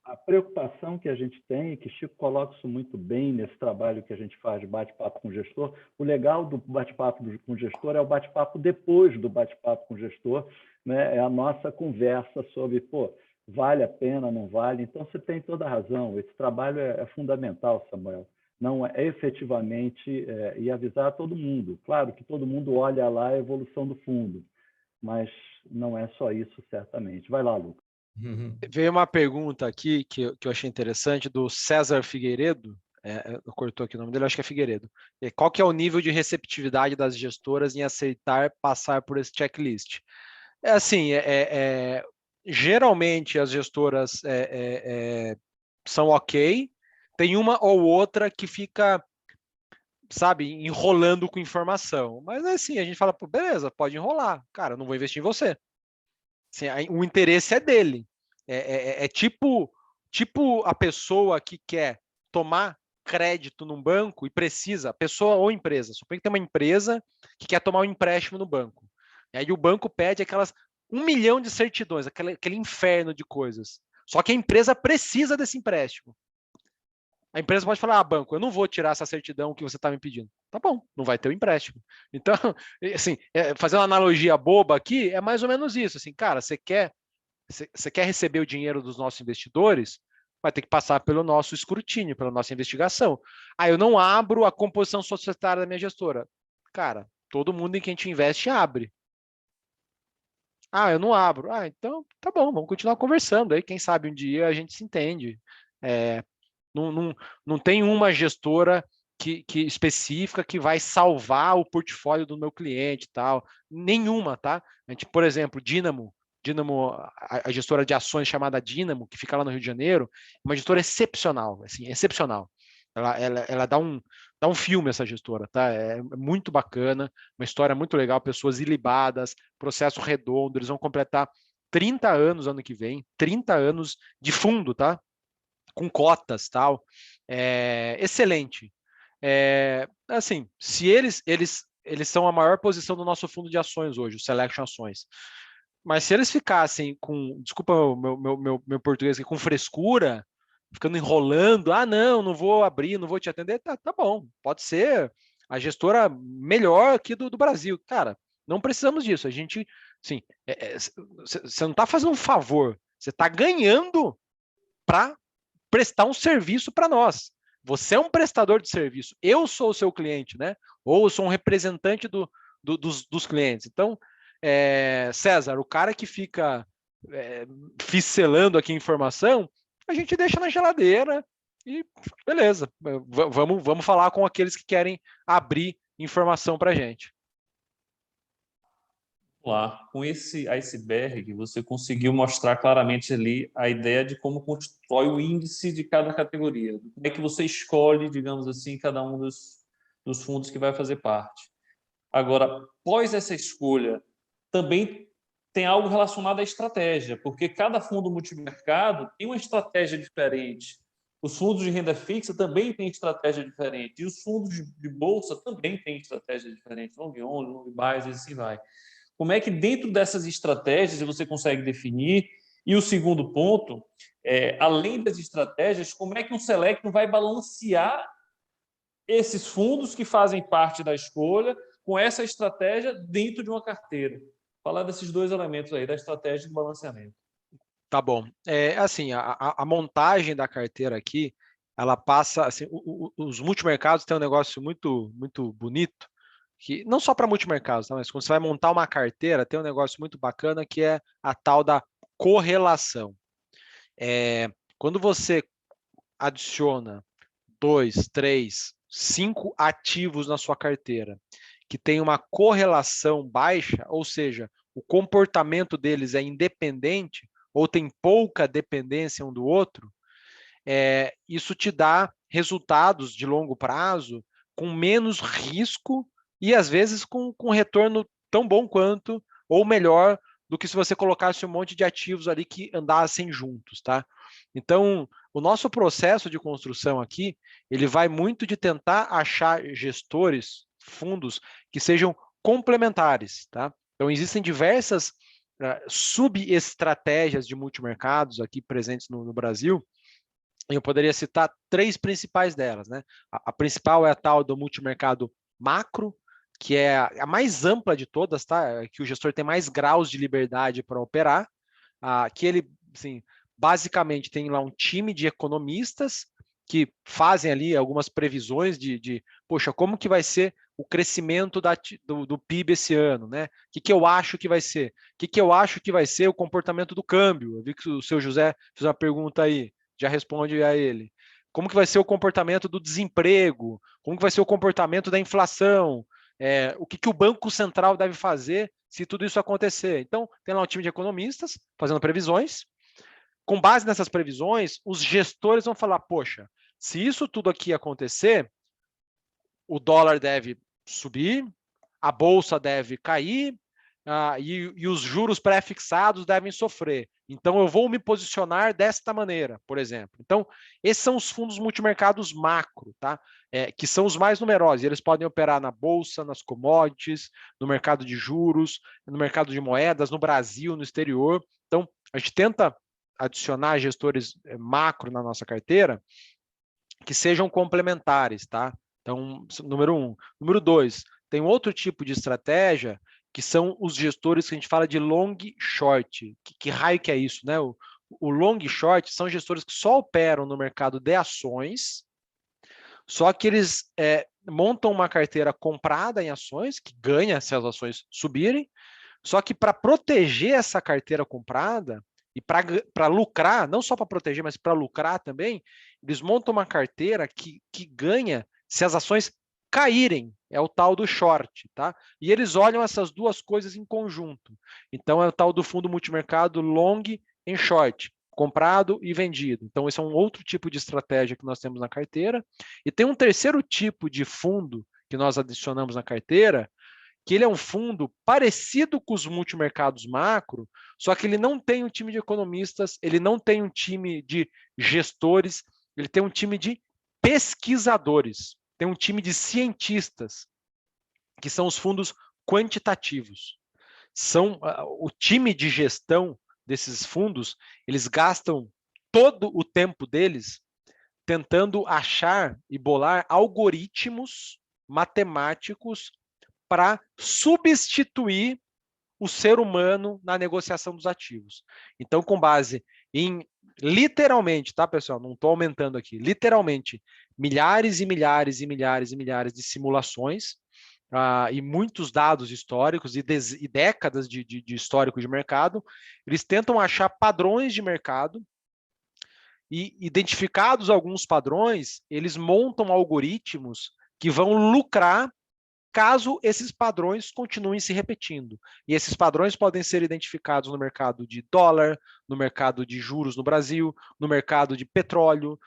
Speaker 3: A preocupação que a gente tem, e que Chico coloca isso muito bem nesse trabalho que a gente faz de bate-papo com o gestor, o legal do bate-papo com o gestor é o bate-papo depois do bate-papo com o gestor, né? É a nossa conversa sobre, vale a pena, não vale? Então, você tem toda a razão, esse trabalho é fundamental, Samuel. Não é efetivamente e avisar todo mundo. Claro que todo mundo olha lá a evolução do fundo, mas não é só isso, certamente. Vai lá, Lucas.
Speaker 2: Veio uma pergunta aqui que eu achei interessante, do César Figueiredo, eu cortou aqui o nome dele, acho que é Figueiredo. Qual que é o nível de receptividade das gestoras em aceitar passar por esse checklist? Geralmente as gestoras são ok, tem uma ou outra que fica, sabe, enrolando com informação. Mas assim, a gente fala, beleza, pode enrolar. Cara, eu não vou investir em você. Assim, o interesse é dele. É tipo a pessoa que quer tomar crédito num banco e precisa, pessoa ou empresa. Suponha que tem uma empresa que quer tomar um empréstimo no banco. E aí o banco pede aquelas 1 milhão de certidões, aquele inferno de coisas. Só que a empresa precisa desse empréstimo. A empresa pode falar, banco, eu não vou tirar essa certidão que você está me pedindo. Tá bom, não vai ter o empréstimo. Então, assim, fazendo uma analogia boba aqui, é mais ou menos isso. Assim, cara, você quer receber o dinheiro dos nossos investidores, vai ter que passar pelo nosso escrutínio, pela nossa investigação. Eu não abro a composição societária da minha gestora. Cara, todo mundo em quem a gente investe abre. Eu não abro. Então, tá bom, vamos continuar conversando. Aí, quem sabe um dia a gente se entende. Não tem uma gestora que específica que vai salvar o portfólio do meu cliente e tal. Nenhuma, tá? A gente, por exemplo, Dínamo, a gestora de ações chamada Dínamo, que fica lá no Rio de Janeiro, uma gestora excepcional, assim, excepcional. Ela dá um filme, essa gestora, tá? É muito bacana, uma história muito legal, pessoas ilibadas, processo redondo, eles vão completar 30 anos ano que vem, 30 anos de fundo, tá? Com cotas, tal, excelente. Assim, se eles são a maior posição do nosso fundo de ações hoje, o Selection Ações, mas se eles ficassem com, desculpa o meu português, com frescura, ficando enrolando, não vou abrir, não vou te atender, tá bom, pode ser a gestora melhor aqui do Brasil. Cara, não precisamos disso, a gente, assim, você não está fazendo um favor, você está ganhando para prestar um serviço para nós. você é um prestador de serviço, eu sou o seu cliente, né? Ou eu sou um representante dos clientes. Então, César, o cara que fica ficelando aqui informação, a gente deixa na geladeira e beleza, vamos falar com aqueles que querem abrir informação para a gente.
Speaker 1: Lá, com esse iceberg, você conseguiu mostrar claramente ali a ideia de como constrói o índice de cada categoria. Como é que você escolhe, digamos assim, cada um dos fundos que vai fazer parte. Agora, após essa escolha, também tem algo relacionado à estratégia, porque cada fundo multimercado tem uma estratégia diferente. Os fundos de renda fixa também têm estratégia diferente. E os fundos de bolsa também têm estratégia diferente. Long only, long buys e assim vai. Como é que dentro dessas estratégias você consegue definir? E o segundo ponto, além das estratégias, como é que um Select vai balancear esses fundos que fazem parte da escolha com essa estratégia dentro de uma carteira? Falar desses dois elementos aí, da estratégia e do balanceamento.
Speaker 2: Tá bom. Assim, a montagem da carteira aqui, ela passa, assim, os multimercados têm um negócio muito, muito bonito, que não só para multimercados, tá? Mas quando você vai montar uma carteira, tem um negócio muito bacana que é a tal da correlação. Quando você adiciona 2, 3, 5 ativos na sua carteira que tem uma correlação baixa, ou seja, o comportamento deles é independente ou tem pouca dependência um do outro, isso te dá resultados de longo prazo com menos risco e, às vezes, com retorno tão bom quanto ou melhor do que se você colocasse um monte de ativos ali que andassem juntos, tá? Então, o nosso processo de construção aqui, ele vai muito de tentar achar gestores, fundos, que sejam complementares, tá? Então, existem diversas subestratégias de multimercados aqui presentes no Brasil. Eu poderia citar 3 principais delas, né? A principal é a tal do multimercado macro, que é a mais ampla de todas, tá? Que o gestor tem mais graus de liberdade para operar, que ele, assim, basicamente tem lá um time de economistas que fazem ali algumas previsões poxa, como que vai ser o crescimento do PIB esse ano, né? O que eu acho que vai ser? O que eu acho que vai ser o comportamento do câmbio? Eu vi que o seu José fez uma pergunta aí, já responde a ele. Como que vai ser o comportamento do desemprego? Como que vai ser o comportamento da inflação? O que o Banco Central deve fazer se tudo isso acontecer? Então, tem lá um time de economistas fazendo previsões. Com base nessas previsões, os gestores vão falar, poxa, se isso tudo aqui acontecer, o dólar deve subir, a bolsa deve cair, e os juros pré-fixados devem sofrer. Então, eu vou me posicionar desta maneira, por exemplo. Então, esses são os fundos multimercados macro, tá? Que são os mais numerosos. Eles podem operar na bolsa, nas commodities, no mercado de juros, no mercado de moedas, no Brasil, no exterior. Então, a gente tenta adicionar gestores macro na nossa carteira que sejam complementares, tá? Então, número 1. Número 2, tem outro tipo de estratégia que são os gestores que a gente fala de long short. Que raio que é isso, né? O long short são gestores que só operam no mercado de ações, só que eles montam uma carteira comprada em ações, que ganha se as ações subirem, só que para proteger essa carteira comprada e para lucrar, não só para proteger, mas para lucrar também, eles montam uma carteira que ganha se as ações caírem, é o tal do short, tá? E eles olham essas duas coisas em conjunto. Então, é o tal do fundo multimercado long e short, comprado e vendido. Então, esse é um outro tipo de estratégia que nós temos na carteira. E tem um terceiro tipo de fundo que nós adicionamos na carteira, que ele é um fundo parecido com os multimercados macro, só que ele não tem um time de economistas, ele não tem um time de gestores, ele tem um time de pesquisadores, tem um time de cientistas, que são os fundos quantitativos. São o time de gestão desses fundos, eles gastam todo o tempo deles tentando achar e bolar algoritmos matemáticos para substituir o ser humano na negociação dos ativos. Então, com base em literalmente, tá, pessoal? Não estou aumentando aqui. Literalmente, milhares e milhares e milhares e milhares de simulações e muitos dados históricos e décadas de histórico de mercado. Eles tentam achar padrões de mercado e, identificados alguns padrões, eles montam algoritmos que vão lucrar caso esses padrões continuem se repetindo. E esses padrões podem ser identificados no mercado de dólar, no mercado de juros no Brasil, no mercado de petróleo,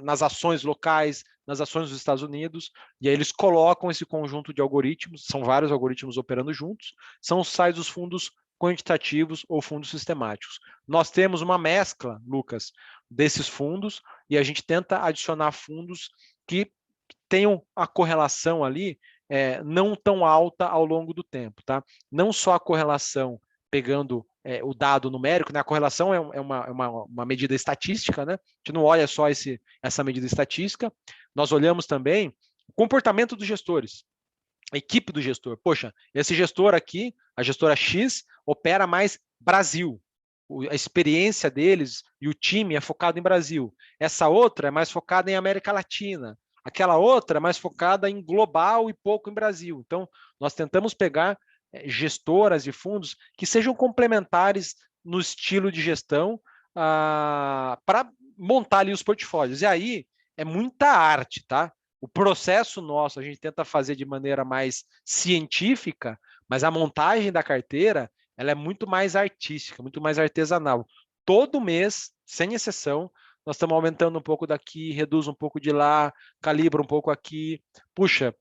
Speaker 2: nas ações locais, nas ações dos Estados Unidos, e aí eles colocam esse conjunto de algoritmos, são vários algoritmos operando juntos, são os tais dos fundos quantitativos ou fundos sistemáticos. Nós temos uma mescla, Lucas, desses fundos, e a gente tenta adicionar fundos que tenham a correlação ali não tão alta ao longo do tempo, tá? Não só a correlação pegando o dado numérico, né? A correlação é uma medida estatística, né? A gente não olha só essa medida estatística, nós olhamos também o comportamento dos gestores, a equipe do gestor. Poxa, esse gestor aqui, a gestora X, opera mais Brasil. A experiência deles e o time é focado em Brasil. Essa outra é mais focada em América Latina. Aquela outra é mais focada em global e pouco em Brasil. Então, nós tentamos pegar gestoras de fundos que sejam complementares no estilo de gestão para montar ali os portfólios. E aí é muita arte, tá? O processo nosso a gente tenta fazer de maneira mais científica, mas a montagem da carteira ela é muito mais artística, muito mais artesanal. Todo mês, sem exceção, nós estamos aumentando um pouco daqui, reduz um pouco de lá, calibra um pouco aqui. Puxa,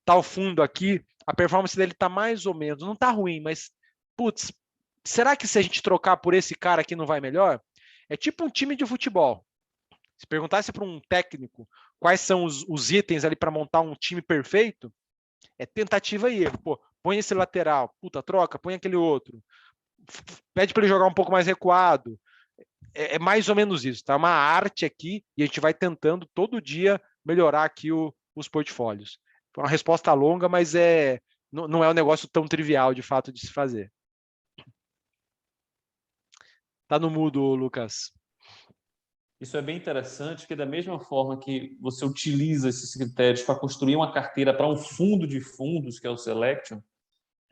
Speaker 2: tal fundo aqui, a performance dele está mais ou menos, não está ruim, mas, putz, será que se a gente trocar por esse cara aqui não vai melhor? É tipo um time de futebol. Se perguntasse para um técnico quais são os itens ali para montar um time perfeito, é tentativa e erro. Pô, põe esse lateral, puta, troca, põe aquele outro. Pede para ele jogar um pouco mais recuado. É mais ou menos isso, tá? Uma arte aqui e a gente vai tentando todo dia melhorar aqui os portfólios. Foi uma resposta longa, mas não é um negócio tão trivial de fato de se fazer. Tá no mudo, Lucas.
Speaker 1: Isso é bem interessante, porque da mesma forma que você utiliza esses critérios para construir uma carteira para um fundo de fundos, que é o Selection,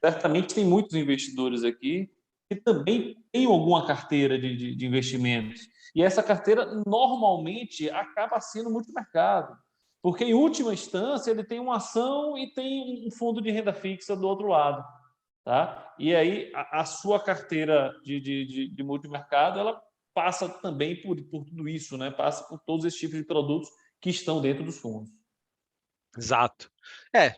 Speaker 1: certamente tem muitos investidores aqui que também têm alguma carteira de investimentos. E essa carteira, normalmente, acaba sendo multimercado, porque, em última instância, ele tem uma ação e tem um fundo de renda fixa do outro lado. Tá? E aí, a sua carteira de multimercado, ela passa também por tudo isso, né? Passa por todos esses tipos de produtos que estão dentro dos fundos.
Speaker 2: Exato.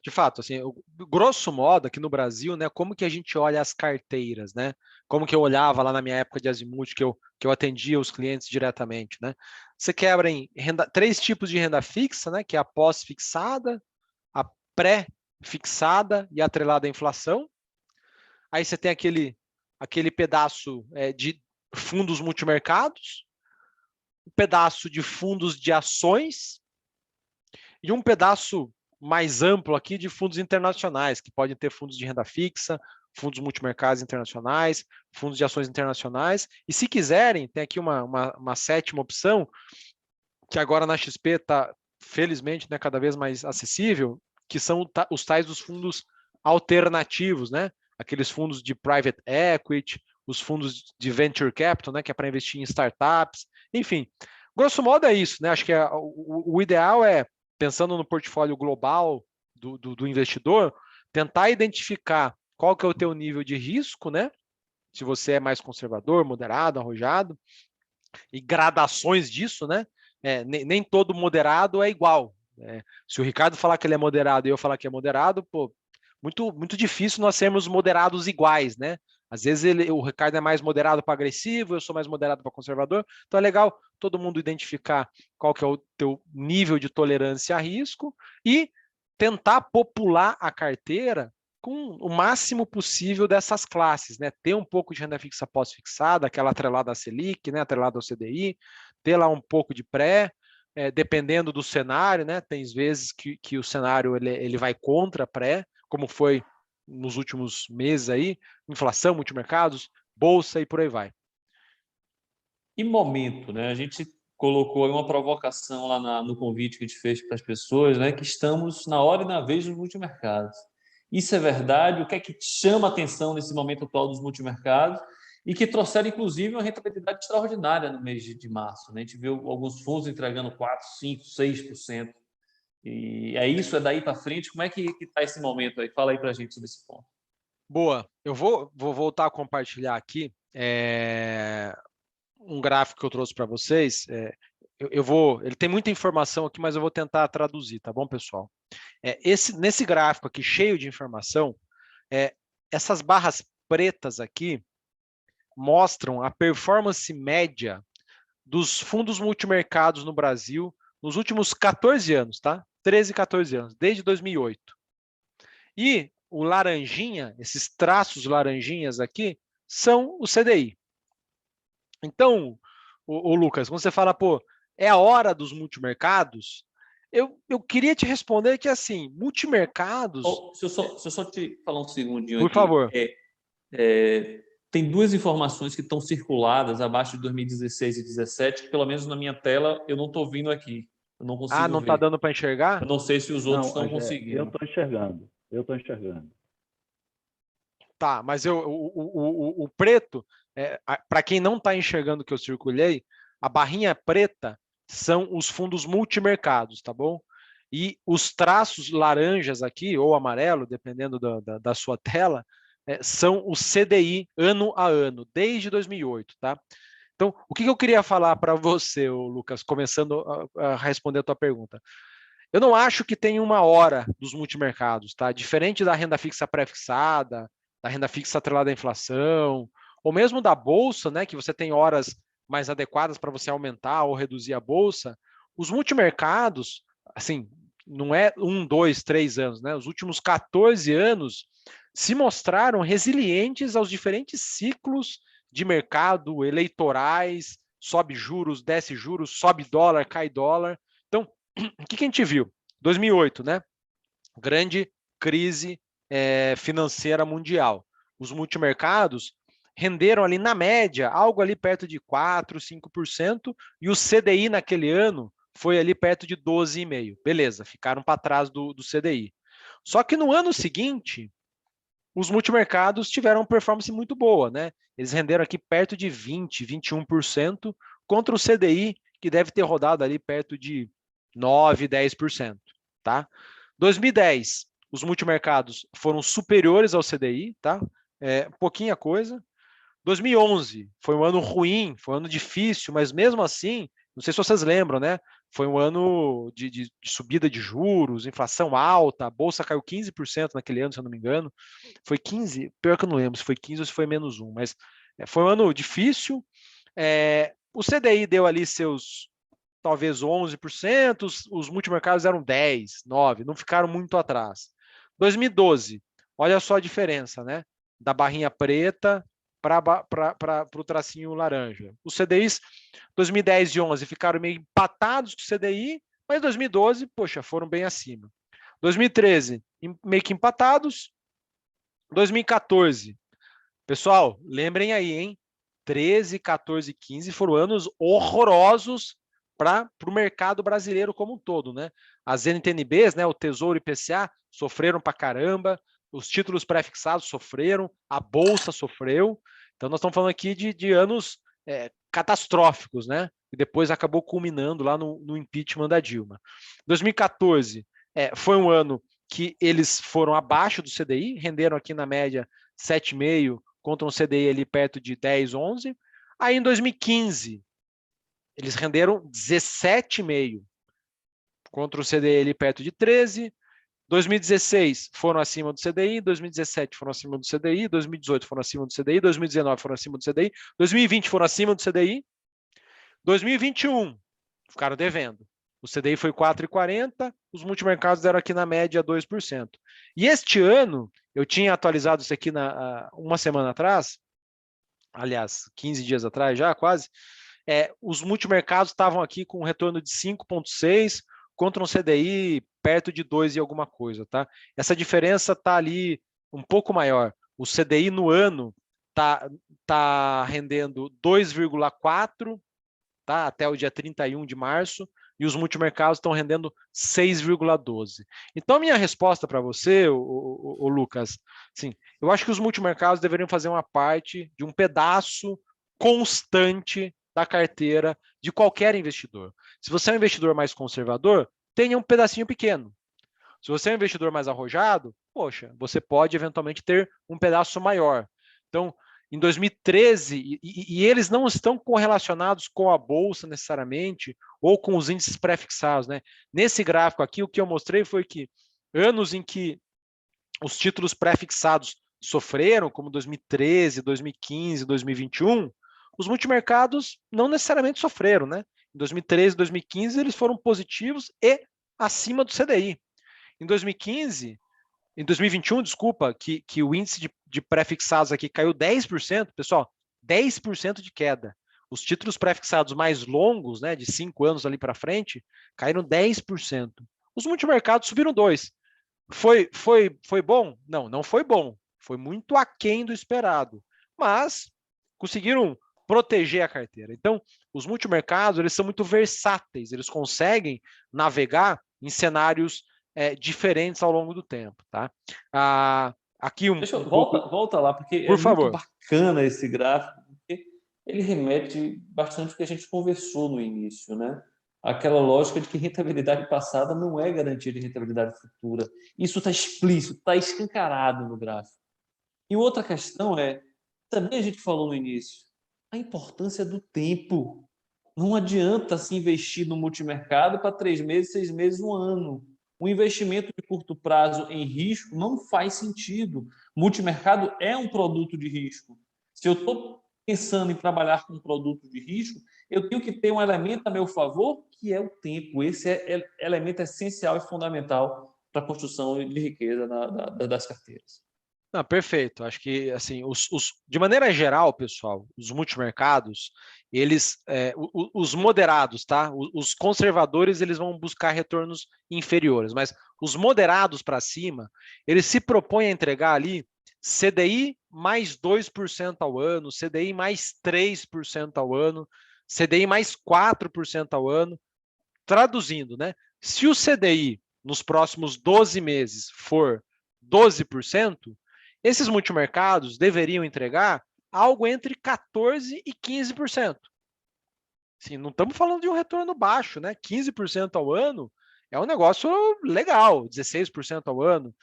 Speaker 2: De fato, assim, grosso modo, aqui no Brasil, né, como que a gente olha as carteiras, né? Como que eu olhava lá na minha época de Azimuth, que eu atendia os clientes diretamente, né? Você quebra em três tipos de renda fixa, né? Que é a pós-fixada, a pré-fixada e a atrelada à inflação. Aí você tem aquele pedaço de fundos multimercados, um pedaço de fundos de ações, e um pedaço mais amplo aqui de fundos internacionais, que podem ter fundos de renda fixa, fundos multimercados internacionais, fundos de ações internacionais. E se quiserem, tem aqui uma sétima opção, que agora na XP está, felizmente, né, cada vez mais acessível, que são os tais dos fundos alternativos, né? Aqueles fundos de private equity, os fundos de venture capital, né, que é para investir em startups, enfim. Grosso modo é isso, né? Acho que o ideal é, pensando no portfólio global do investidor, tentar identificar qual que é o teu nível de risco, né? Se você é mais conservador, moderado, arrojado, e gradações disso, né? Nem todo moderado é igual. Se o Ricardo falar que ele é moderado e eu falar que é moderado, pô, muito difícil nós sermos moderados iguais, né? Às vezes o Ricardo é mais moderado para agressivo, eu sou mais moderado para conservador. Então é legal todo mundo identificar qual que é o teu nível de tolerância a risco e tentar popular a carteira com o máximo possível dessas classes, né? Ter um pouco de renda fixa pós-fixada, aquela atrelada à Selic, né? Atrelada ao CDI, ter lá um pouco de pré, dependendo do cenário, né? Tem vezes que o cenário ele vai contra pré, como foi nos últimos meses aí, inflação, multimercados, bolsa e por aí vai.
Speaker 1: E momento, né? A gente colocou aí uma provocação lá no convite que a gente fez para as pessoas, né? Que estamos na hora e na vez dos multimercados. Isso é verdade? O que é que chama a atenção nesse momento atual dos multimercados? E que trouxeram, inclusive, uma rentabilidade extraordinária no mês de março, né? A gente viu alguns fundos entregando 4, 5, 6%. E é isso, é daí para frente. Como é que está esse momento aí? Fala aí para a gente sobre esse ponto.
Speaker 2: Boa, eu vou voltar a compartilhar aqui um gráfico que eu trouxe para vocês. Ele tem muita informação aqui, mas eu vou tentar traduzir, tá bom, pessoal? Nesse gráfico aqui, cheio de informação, essas barras pretas aqui mostram a performance média dos fundos multimercados no Brasil nos últimos 14 anos, tá? 13, 14 anos, desde 2008. E o laranjinha, esses traços laranjinhas aqui, são o CDI. Então, o Lucas, quando você fala, pô, é a hora dos multimercados, eu queria te responder que, assim, multimercados...
Speaker 1: Se eu só te falar um segundinho
Speaker 2: por
Speaker 1: aqui.
Speaker 2: favor.
Speaker 1: Tem duas informações que estão circuladas abaixo de 2016 e 2017, que pelo menos na minha tela eu não estou vendo aqui. Eu não consigo ver.
Speaker 2: Não está dando para enxergar?
Speaker 1: Eu não sei se os outros estão
Speaker 3: Eu
Speaker 1: conseguindo.
Speaker 3: estou enxergando.
Speaker 2: Tá, mas o preto, para quem não está enxergando o que eu circulei, a barrinha preta são os fundos multimercados, tá bom? E os traços laranjas aqui, ou amarelo, dependendo da sua tela, são o CDI ano a ano, desde 2008, tá? Então, o que eu queria falar para você, Lucas, começando a responder a tua pergunta? Eu não acho que tem uma hora dos multimercados, tá? Diferente da renda fixa pré-fixada, da renda fixa atrelada à inflação, ou mesmo da bolsa, né, que você tem horas mais adequadas para você aumentar ou reduzir a bolsa, os multimercados, assim, não é 1, 2, 3 anos, né? Os últimos 14 anos se mostraram resilientes aos diferentes ciclos de mercado eleitorais, sobe juros, desce juros, sobe dólar, cai dólar. Então, o que a gente viu? 2008, né? Grande crise financeira mundial. Os multimercados renderam ali, na média, algo ali perto de 4%, 5%, e o CDI naquele ano foi ali perto de 12,5%. Beleza, ficaram para trás do CDI. Só que no ano seguinte, os multimercados tiveram uma performance muito boa, né? Eles renderam aqui perto de 20%, 21%, contra o CDI, que deve ter rodado ali perto de 9%, 10%, tá? 2010, os multimercados foram superiores ao CDI, tá? Pouquinha coisa. 2011 foi um ano ruim, foi um ano difícil, mas mesmo assim, não sei se vocês lembram, né? Foi um ano de subida de juros, inflação alta, a bolsa caiu 15% naquele ano, se eu não me engano. Foi 15%, pior que eu não lembro se foi 15% ou se foi menos 1%, mas foi um ano difícil. O CDI deu ali seus talvez 11%, os multimercados eram 10%, 9%, não ficaram muito atrás. 2012, olha só a diferença, né? Da barrinha preta para o tracinho laranja. Os CDIs 2010 e 2011 ficaram meio empatados com o CDI, mas 2012, poxa, foram bem acima. 2013, meio que empatados. 2014, pessoal, lembrem aí, hein? 13, 14 e 15 foram anos horrorosos para o mercado brasileiro como um todo, né? As NTNBs, né, o Tesouro e IPCA, sofreram para caramba, os títulos pré-fixados sofreram, a Bolsa sofreu. Então, nós estamos falando aqui de anos catastróficos, né? E depois acabou culminando lá no impeachment da Dilma. 2014 foi um ano que eles foram abaixo do CDI, renderam aqui na média 7,5% contra um CDI ali perto de 10, 11. Aí em 2015, eles renderam 17,5% contra o CDI ali perto de 13. 2016 foram acima do CDI, 2017 foram acima do CDI, 2018 foram acima do CDI, 2019 foram acima do CDI, 2020 foram acima do CDI, 2021 ficaram devendo. O CDI foi 4,40%, os multimercados deram aqui na média 2%. E este ano, eu tinha atualizado isso aqui uma semana atrás, aliás, 15 dias atrás já, quase, os multimercados estavam aqui com um retorno de 5,6% contra um CDI perto de 2 e alguma coisa, tá? Essa diferença está ali um pouco maior. O CDI no ano tá rendendo 2,4, tá? Até o dia 31 de março, e os multimercados estão rendendo 6,12. Então, a minha resposta para você, o Lucas, assim, eu acho que os multimercados deveriam fazer uma parte de um pedaço constante da carteira de qualquer investidor. Se você é um investidor mais conservador, tenha um pedacinho pequeno. Se você é um investidor mais arrojado, poxa, você pode eventualmente ter um pedaço maior. Então, em 2013, e eles não estão correlacionados com a bolsa necessariamente, ou com os índices pré-fixados, né? Nesse gráfico aqui, o que eu mostrei foi que anos em que os títulos pré-fixados sofreram, como 2013, 2015, 2021, os multimercados não necessariamente sofreram, né? Em 2013, 2015, eles foram positivos e acima do CDI. Em 2021, desculpa, que o índice de pré-fixados aqui caiu 10%, pessoal, 10% de queda. Os títulos pré-fixados mais longos, né, de 5 anos ali para frente, caíram 10%. Os multimercados subiram 2%. Foi bom? Não foi bom. Foi muito aquém do esperado. Mas conseguiram proteger a carteira. Então, os multimercados, eles são muito versáteis. Eles conseguem navegar em cenários diferentes ao longo do tempo, tá? Aqui
Speaker 1: volta lá, porque
Speaker 2: por favor.
Speaker 1: Muito bacana esse gráfico, porque ele remete bastante ao que a gente conversou no início, né? Aquela lógica de que rentabilidade passada não é garantia de rentabilidade futura. Isso está explícito, está escancarado no gráfico. E outra questão também a gente falou no início, a importância do tempo. Não adianta se investir no multimercado para 3 meses, 6 meses, 1 ano. O investimento de curto prazo em risco não faz sentido. Multimercado é um produto de risco. Se eu estou pensando em trabalhar com um produto de risco, eu tenho que ter um elemento a meu favor, que é o tempo. Esse é elemento essencial e fundamental para a construção de riqueza das carteiras.
Speaker 2: Não, perfeito. Acho que, assim, de maneira geral, pessoal, os multimercados, eles, os moderados, tá? Os conservadores, eles vão buscar retornos inferiores, mas os moderados para cima, eles se propõem a entregar ali CDI mais 2% ao ano, CDI mais 3% ao ano, CDI mais 4% ao ano. Traduzindo, né? Se o CDI nos próximos 12 meses for 12%, esses multimercados deveriam entregar algo entre 14% e 15%. Assim, não estamos falando de um retorno baixo, né? 15% ao ano é um negócio legal, 16% ao ano.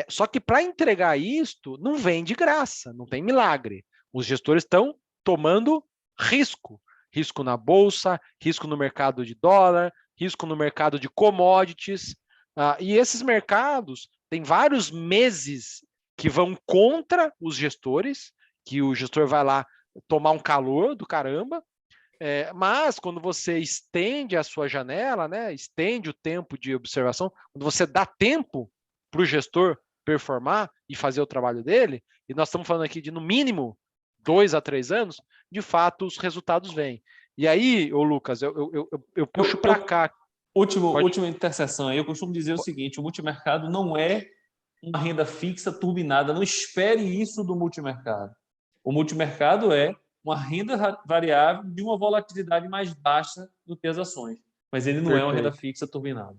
Speaker 2: Só que para entregar isto, não vem de graça, não tem milagre. Os gestores estão tomando risco. Risco na bolsa, risco no mercado de dólar, risco no mercado de commodities. E esses mercados têm vários meses que vão contra os gestores, que o gestor vai lá tomar um calor do caramba, mas quando você estende a sua janela, né, estende o tempo de observação, quando você dá tempo para o gestor performar e fazer o trabalho dele, e nós estamos falando aqui de no mínimo 2 a 3 anos, de fato os resultados vêm. E aí, ô Lucas, eu puxo para cá.
Speaker 1: Última interseção aí, eu costumo dizer o seguinte: o multimercado não é uma renda fixa turbinada, não espere isso do multimercado. O multimercado é uma renda variável de uma volatilidade mais baixa do que as ações, mas ele não é uma renda fixa turbinada.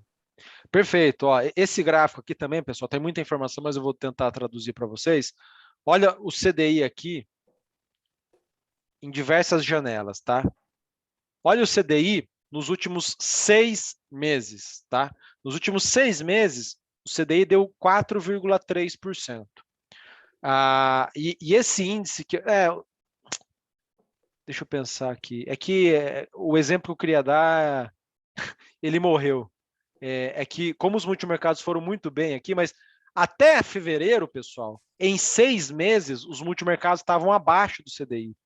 Speaker 2: Perfeito. Ó, esse gráfico aqui também, pessoal, tem muita informação, mas eu vou tentar traduzir para vocês. Olha o CDI aqui em diversas janelas, tá? Olha o CDI nos últimos 6 meses, tá? Nos últimos 6 meses, o CDI deu 4,3%. E esse índice que deixa eu pensar aqui. É que o exemplo que eu queria dar, ele morreu. É que como os multimercados foram muito bem aqui, mas até fevereiro, pessoal, em 6 meses, os multimercados estavam abaixo do CDI.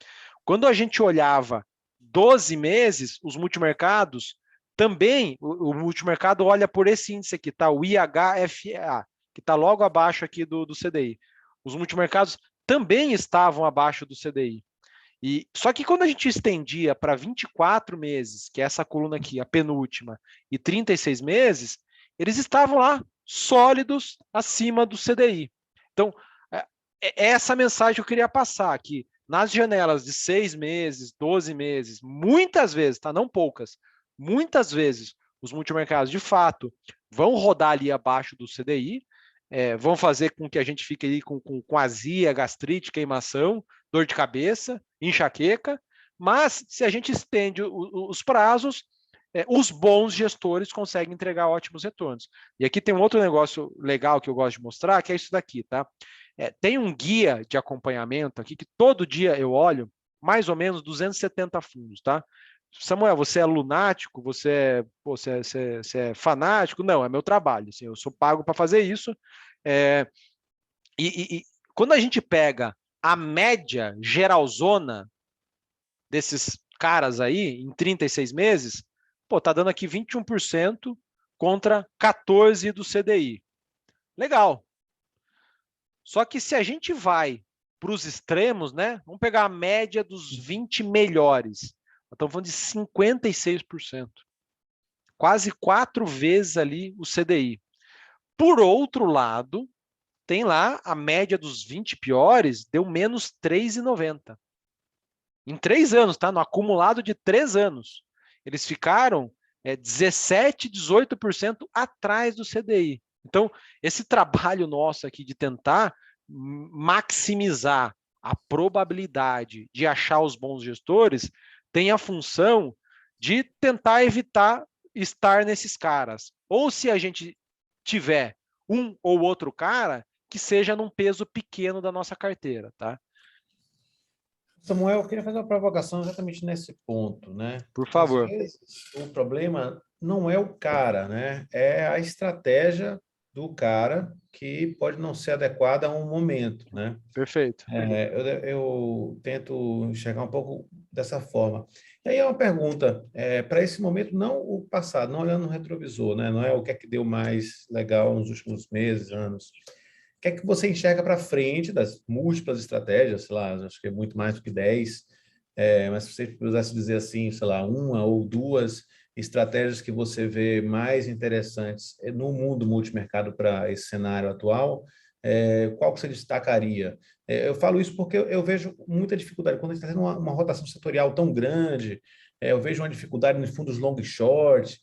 Speaker 2: Quando a gente olhava 12 meses, os multimercados também, o multimercado olha por esse índice aqui, tá? O IHFA, que está logo abaixo aqui do CDI. Os multimercados também estavam abaixo do CDI. Só que quando a gente estendia para 24 meses, que é essa coluna aqui, a penúltima, e 36 meses, eles estavam lá sólidos acima do CDI. Então, é essa mensagem que eu queria passar, que nas janelas de 6 meses, 12 meses, muitas vezes, tá? Não poucas, muitas vezes, os multimercados, de fato, vão rodar ali abaixo do CDI, vão fazer com que a gente fique ali com azia, gastrite, queimação, dor de cabeça, enxaqueca, mas se a gente estende os prazos, os bons gestores conseguem entregar ótimos retornos. E aqui tem um outro negócio legal que eu gosto de mostrar, que é isso daqui, tá? Tem um guia de acompanhamento aqui que todo dia eu olho mais ou menos 270 fundos, tá? Samuel, você é lunático? Você é fanático? Não, é meu trabalho. Assim, eu sou pago para fazer isso. E quando a gente pega a média geralzona desses caras aí, em 36 meses, tá dando aqui 21% contra 14% do CDI. Legal. Só que se a gente vai para os extremos, né? Vamos pegar a média dos 20 melhores. Nós estamos falando de 56%. Quase 4 vezes ali o CDI. Por outro lado, tem lá a média dos 20 piores, deu menos 3,90. Em 3 anos, tá? No acumulado de 3 anos. Eles ficaram 17%, 18% atrás do CDI. Então, esse trabalho nosso aqui de tentar maximizar a probabilidade de achar os bons gestores tem a função de tentar evitar estar nesses caras. Ou se a gente tiver um ou outro cara, que seja num peso pequeno da nossa carteira, tá?
Speaker 4: Samuel, eu queria fazer uma provocação exatamente nesse ponto, né?
Speaker 2: Por favor.
Speaker 4: Às vezes, o problema não é o cara, né? É a estratégia do cara que pode não ser adequada a um momento, né?
Speaker 2: Perfeito.
Speaker 4: Eu tento enxergar um pouco dessa forma. E aí é uma pergunta, para esse momento, não o passado, não olhando no retrovisor, né? Não é o que é que deu mais legal nos últimos meses, anos. O que é que você enxerga para frente das múltiplas estratégias, sei lá, acho que é muito mais do que 10, mas se você pudesse dizer assim, sei lá, uma ou duas estratégias que você vê mais interessantes no mundo multimercado para esse cenário atual, qual que você destacaria? Eu falo isso porque eu vejo muita dificuldade, quando a gente está tendo uma rotação setorial tão grande, eu vejo uma dificuldade em fundos long e short,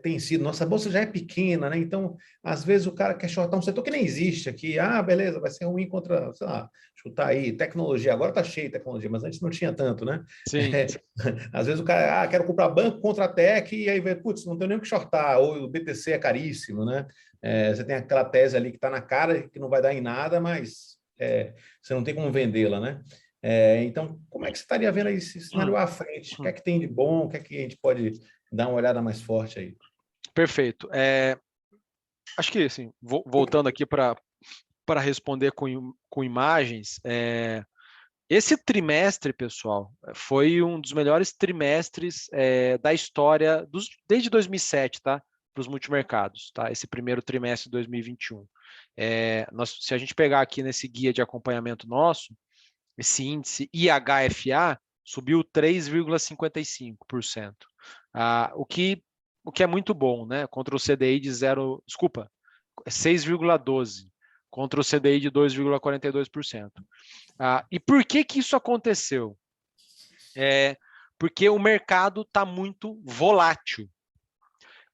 Speaker 4: tem sido, nossa bolsa já é pequena, né? Então, às vezes o cara quer shortar um setor que nem existe aqui. Ah, beleza, vai ser ruim contra, sei lá, chutar aí, tecnologia. Agora tá cheio de tecnologia, mas antes não tinha tanto, né?
Speaker 2: Sim.
Speaker 4: Às vezes o cara, quero comprar banco contra a tech, e aí vê, putz, não tem nem o que shortar, ou o BTC é caríssimo, né? Você tem aquela tese ali que está na cara, que não vai dar em nada, mas você não tem como vendê-la, né? Então, como é que você estaria vendo esse cenário à frente? O que é que tem de bom? O que é que a gente pode dar uma olhada mais forte aí?
Speaker 2: Perfeito. Acho que, assim, voltando aqui para responder com imagens, esse trimestre, pessoal, foi um dos melhores trimestres da história desde 2007, tá? Para os multimercados, tá? Esse primeiro trimestre de 2021. Se a gente pegar aqui nesse guia de acompanhamento nosso, esse índice IHFA subiu 3,55%. O que é muito bom, né? Contra o CDI de 6,12%, contra o CDI de 2,42%. E por que isso aconteceu? Porque o mercado está muito volátil.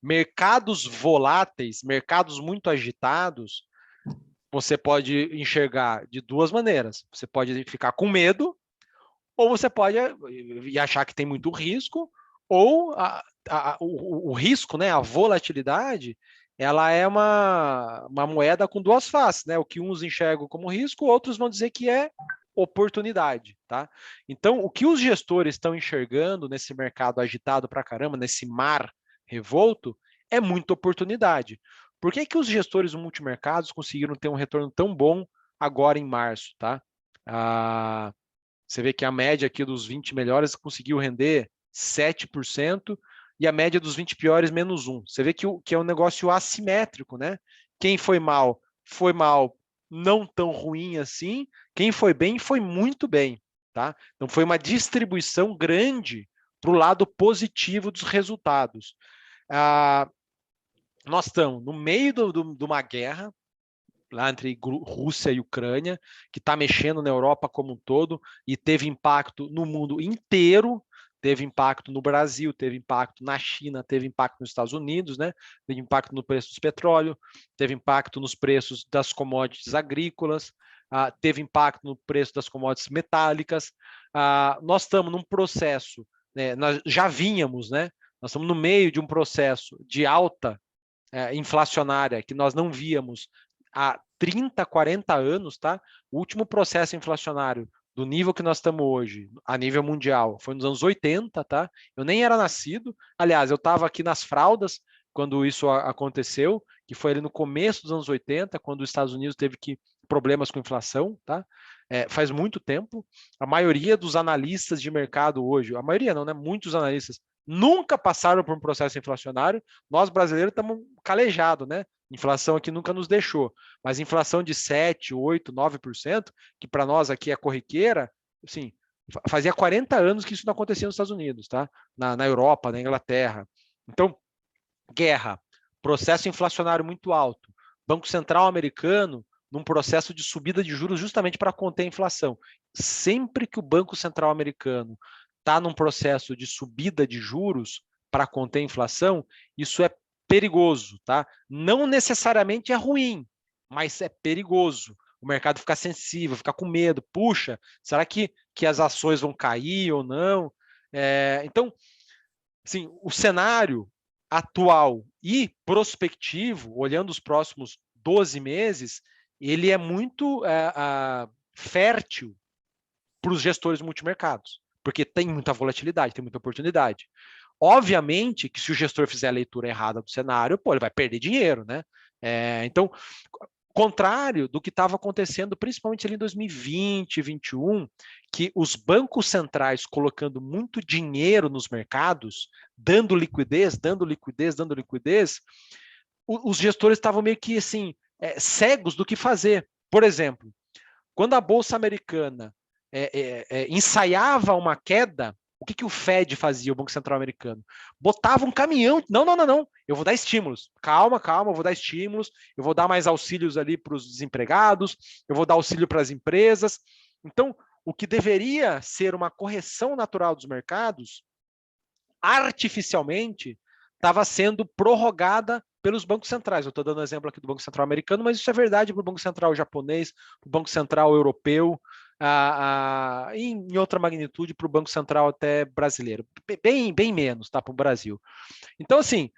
Speaker 2: Mercados voláteis, mercados muito agitados, você pode enxergar de duas maneiras. Você pode ficar com medo, ou você pode achar que tem muito risco, ou o risco, né, a volatilidade, ela é uma moeda com duas faces, né? O que uns enxergam como risco, outros vão dizer que é oportunidade, tá? Então, o que os gestores estão enxergando nesse mercado agitado pra caramba, nesse mar revolto, é muita oportunidade. Por que os gestores multimercados conseguiram ter um retorno tão bom agora em março, tá? Você vê que a média aqui dos 20 melhores conseguiu render 7% e a média dos 20 piores menos 1%. Você vê que é um negócio assimétrico, né? Quem foi mal não tão ruim assim. Quem foi bem, foi muito bem, tá? Então foi uma distribuição grande para o lado positivo dos resultados. Nós estamos no meio de uma guerra, lá entre Rússia e Ucrânia, que está mexendo na Europa como um todo e teve impacto no mundo inteiro, teve impacto no Brasil, teve impacto na China, teve impacto nos Estados Unidos, né? Teve impacto no preço do petróleo, teve impacto nos preços das commodities agrícolas, teve impacto no preço das commodities metálicas. Nós estamos num processo, né, nós já vínhamos, né? Nós estamos no meio de um processo de alta inflacionária que nós não víamos há 30, 40 anos, tá? O último processo inflacionário do nível que nós estamos hoje, a nível mundial, foi nos anos 80, tá? Eu nem era nascido. Aliás, eu estava aqui nas fraldas quando isso aconteceu, que foi ali no começo dos anos 80, quando os Estados Unidos teve problemas com inflação, tá? Faz muito tempo. A maioria dos analistas de mercado hoje, a maioria não, né? Muitos analistas nunca passaram por um processo inflacionário. Nós brasileiros estamos calejados, né? Inflação aqui nunca nos deixou, mas inflação de 7, 8, 9%, que para nós aqui é corriqueira, assim, fazia 40 anos que isso não acontecia nos Estados Unidos, tá? Na Europa, na Inglaterra. Então, guerra, processo inflacionário muito alto, Banco Central americano num processo de subida de juros justamente para conter a inflação. Sempre que o Banco Central americano está num processo de subida de juros para conter a inflação, isso é perigoso, tá? Não necessariamente é ruim, mas é perigoso. O mercado fica sensível, fica com medo. Puxa, será que as ações vão cair ou não? Então, assim, o cenário atual e prospectivo, olhando os próximos 12 meses, ele é muito fértil para os gestores multimercados, porque tem muita volatilidade, tem muita oportunidade. Obviamente que se o gestor fizer a leitura errada do cenário, pô, ele vai perder dinheiro, né? Então, contrário do que estava acontecendo, principalmente ali em 2020, 2021, que os bancos centrais colocando muito dinheiro nos mercados, dando liquidez, os gestores estavam meio que assim, cegos do que fazer. Por exemplo, quando a Bolsa Americana ensaiava uma queda, o que o Fed fazia, o Banco Central Americano? Botava um caminhão. Não. Eu vou dar estímulos. Calma, eu vou dar estímulos. Eu vou dar mais auxílios ali para os desempregados. Eu vou dar auxílio para as empresas. Então, o que deveria ser uma correção natural dos mercados, artificialmente, estava sendo prorrogada pelos bancos centrais. Eu estou dando exemplo aqui do Banco Central Americano, mas isso é verdade para o Banco Central japonês, para o Banco Central europeu, em outra magnitude para o Banco Central até brasileiro, bem menos, tá, para o Brasil. Então, assim,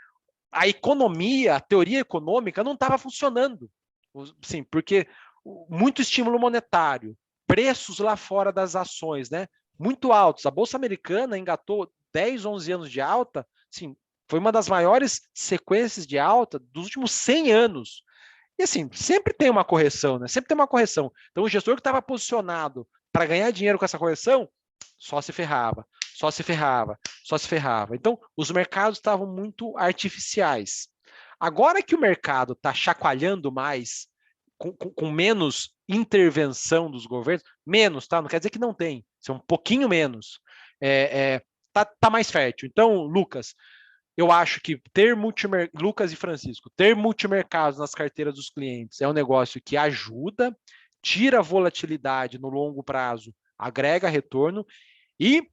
Speaker 2: a economia, a teoria econômica não estava funcionando, sim, porque muito estímulo monetário, preços lá fora das ações, né, muito altos. A Bolsa Americana engatou 10, 11 anos de alta, assim, foi uma das maiores sequências de alta dos últimos 100 anos. E assim, sempre tem uma correção, né? Sempre tem uma correção. Então, o gestor que estava posicionado para ganhar dinheiro com essa correção, só se ferrava. Então, os mercados estavam muito artificiais. Agora que o mercado está chacoalhando mais, com menos intervenção dos governos, menos, tá? Não quer dizer que não tem, é um pouquinho menos. Tá mais fértil. Então, Lucas, eu acho que Lucas e Francisco, ter multimercados nas carteiras dos clientes é um negócio que ajuda, tira a volatilidade no longo prazo, agrega retorno e,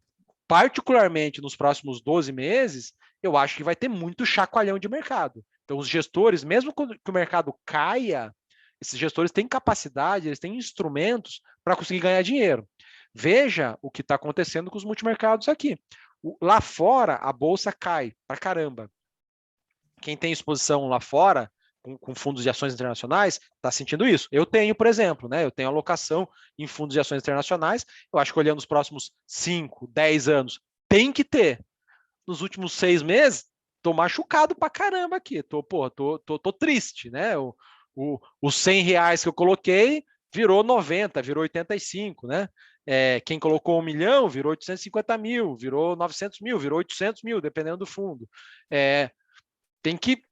Speaker 2: particularmente nos próximos 12 meses, eu acho que vai ter muito chacoalhão de mercado. Então, os gestores, mesmo que o mercado caia, esses gestores têm capacidade, eles têm instrumentos para conseguir ganhar dinheiro. Veja o que está acontecendo com os multimercados aqui. Lá fora, a bolsa cai pra caramba. Quem tem exposição lá fora, com fundos de ações internacionais, está sentindo isso. Eu tenho, por exemplo, né? Eu tenho alocação em fundos de ações internacionais. Eu acho que olhando os próximos 5, 10 anos, tem que ter. Nos últimos 6 meses, tô machucado pra caramba aqui. Tô triste, né? Os 100 reais que eu coloquei virou 90, virou 85, né? Quem colocou 1 milhão virou 850 mil, virou 900 mil, virou 800 mil, dependendo do fundo. Tem que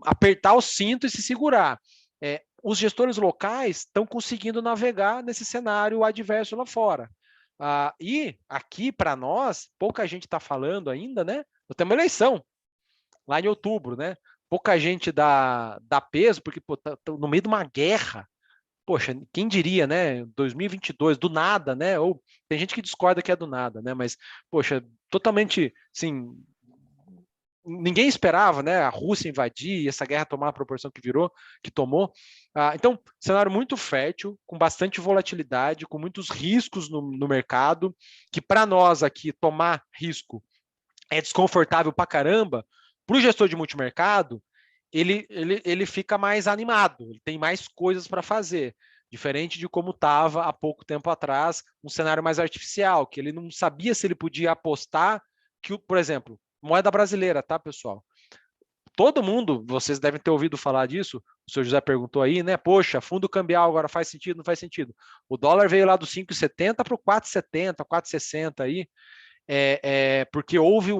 Speaker 2: apertar o cinto e se segurar. Os gestores locais estão conseguindo navegar nesse cenário adverso lá fora. E aqui, para nós, pouca gente está falando ainda, né? Nós temos uma eleição lá em outubro, né? pouca gente dá peso, porque pô, tá no meio de uma guerra. Poxa, quem diria, né? 2022, do nada, né? Ou tem gente que discorda que é do nada, né? Mas, poxa, totalmente, assim, ninguém esperava, né? A Rússia invadir, essa guerra tomar a proporção que virou, que tomou. Então, cenário muito fértil, com bastante volatilidade, com muitos riscos no mercado, que para nós aqui tomar risco é desconfortável pra caramba. Para o gestor de multimercado, ele fica mais animado, ele tem mais coisas para fazer. Diferente de como estava há pouco tempo atrás, um cenário mais artificial, que ele não sabia se ele podia apostar que, por exemplo, moeda brasileira, tá, pessoal? Todo mundo, vocês devem ter ouvido falar disso, o senhor José perguntou aí, né? Poxa, fundo cambial agora faz sentido, não faz sentido. O dólar veio lá do 5,70 para o 4,70, 4,60 aí, porque houve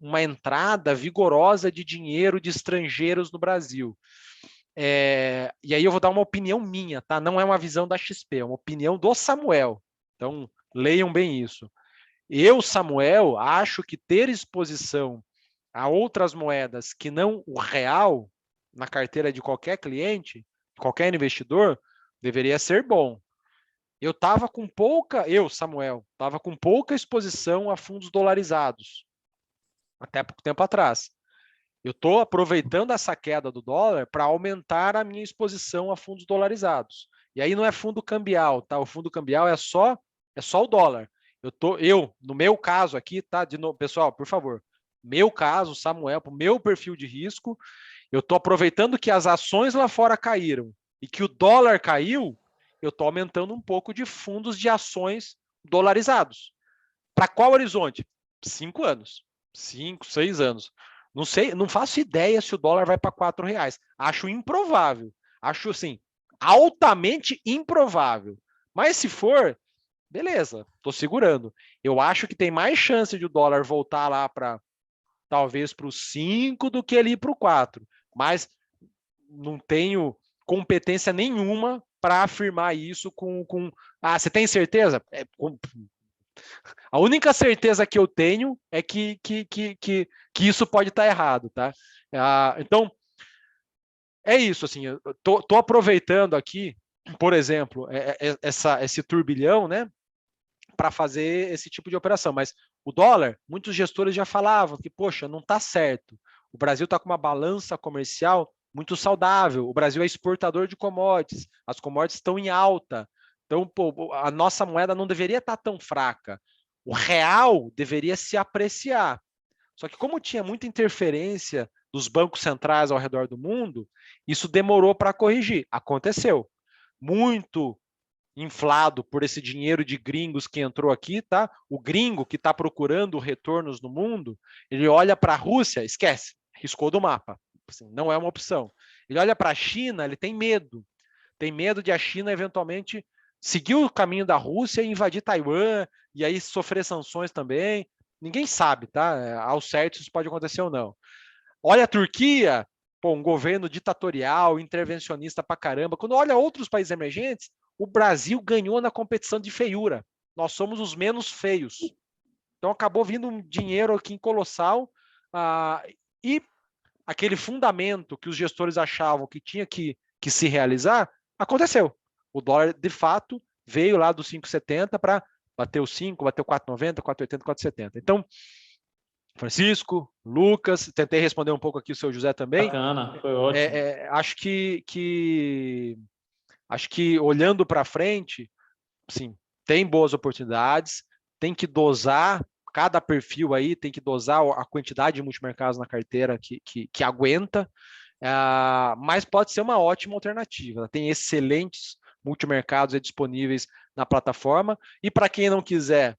Speaker 2: uma entrada vigorosa de dinheiro de estrangeiros no Brasil. E aí eu vou dar uma opinião minha, tá? Não é uma visão da XP, é uma opinião do Samuel. Então, leiam bem isso. Eu, Samuel, acho que ter exposição a outras moedas que não o real na carteira de qualquer cliente, qualquer investidor, deveria ser bom. Samuel, estava com pouca exposição a fundos dolarizados, até pouco tempo atrás. Eu estou aproveitando essa queda do dólar para aumentar a minha exposição a fundos dolarizados. E aí não é fundo cambial, tá? O fundo cambial é só o dólar. No meu caso aqui, tá? De novo, pessoal, por favor. Meu caso, Samuel, para o meu perfil de risco, eu estou aproveitando que as ações lá fora caíram e que o dólar caiu, eu estou aumentando um pouco de fundos de ações dolarizados. Para qual horizonte? 5 anos. 5, 6 anos. Não sei, não faço ideia se o dólar vai para R$ 4. Acho improvável. Acho assim, altamente improvável. Mas se for, beleza, estou segurando. Eu acho que tem mais chance de o dólar voltar lá para talvez para os 5 do que ele ir para o 4. Mas não tenho competência nenhuma para afirmar isso você tem certeza? A única certeza que eu tenho é que isso pode estar errado, tá? Então, é isso, assim, eu tô aproveitando aqui, por exemplo, esse turbilhão, né, para fazer esse tipo de operação. Mas o dólar, muitos gestores já falavam que, poxa, não está certo. O Brasil está com uma balança comercial muito saudável. O Brasil é exportador de commodities. As commodities estão em alta. Então, pô, a nossa moeda não deveria estar tão fraca. O real deveria se apreciar. Só que como tinha muita interferência dos bancos centrais ao redor do mundo, isso demorou para corrigir. Aconteceu. Muito inflado por esse dinheiro de gringos que entrou aqui, tá? O gringo que está procurando retornos no mundo, ele olha para a Rússia, esquece, riscou do mapa. Assim, não é uma opção. Ele olha para a China, ele tem medo. Tem medo de a China eventualmente seguir o caminho da Rússia e invadir Taiwan, e aí sofrer sanções também. Ninguém sabe, tá? Ao certo, isso pode acontecer ou não. Olha a Turquia, pô, um governo ditatorial, intervencionista pra caramba. Quando olha outros países emergentes, o Brasil ganhou na competição de feiura. Nós somos os menos feios. Então acabou vindo um dinheiro aqui em colossal e aquele fundamento que os gestores achavam que tinha que se realizar, aconteceu. O dólar, de fato, veio lá dos 5,70 para bater o 5, bater o 4,90, 4,80, 4,70. Então, Francisco, Lucas, tentei responder um pouco aqui o seu José também.
Speaker 1: Bacana, foi ótimo.
Speaker 2: Acho que olhando para frente, sim, tem boas oportunidades, tem que dosar cada perfil aí, tem que dosar a quantidade de multimercados na carteira que aguenta, mas pode ser uma ótima alternativa. Tem excelentes multimercados disponíveis na plataforma, e para quem não quiser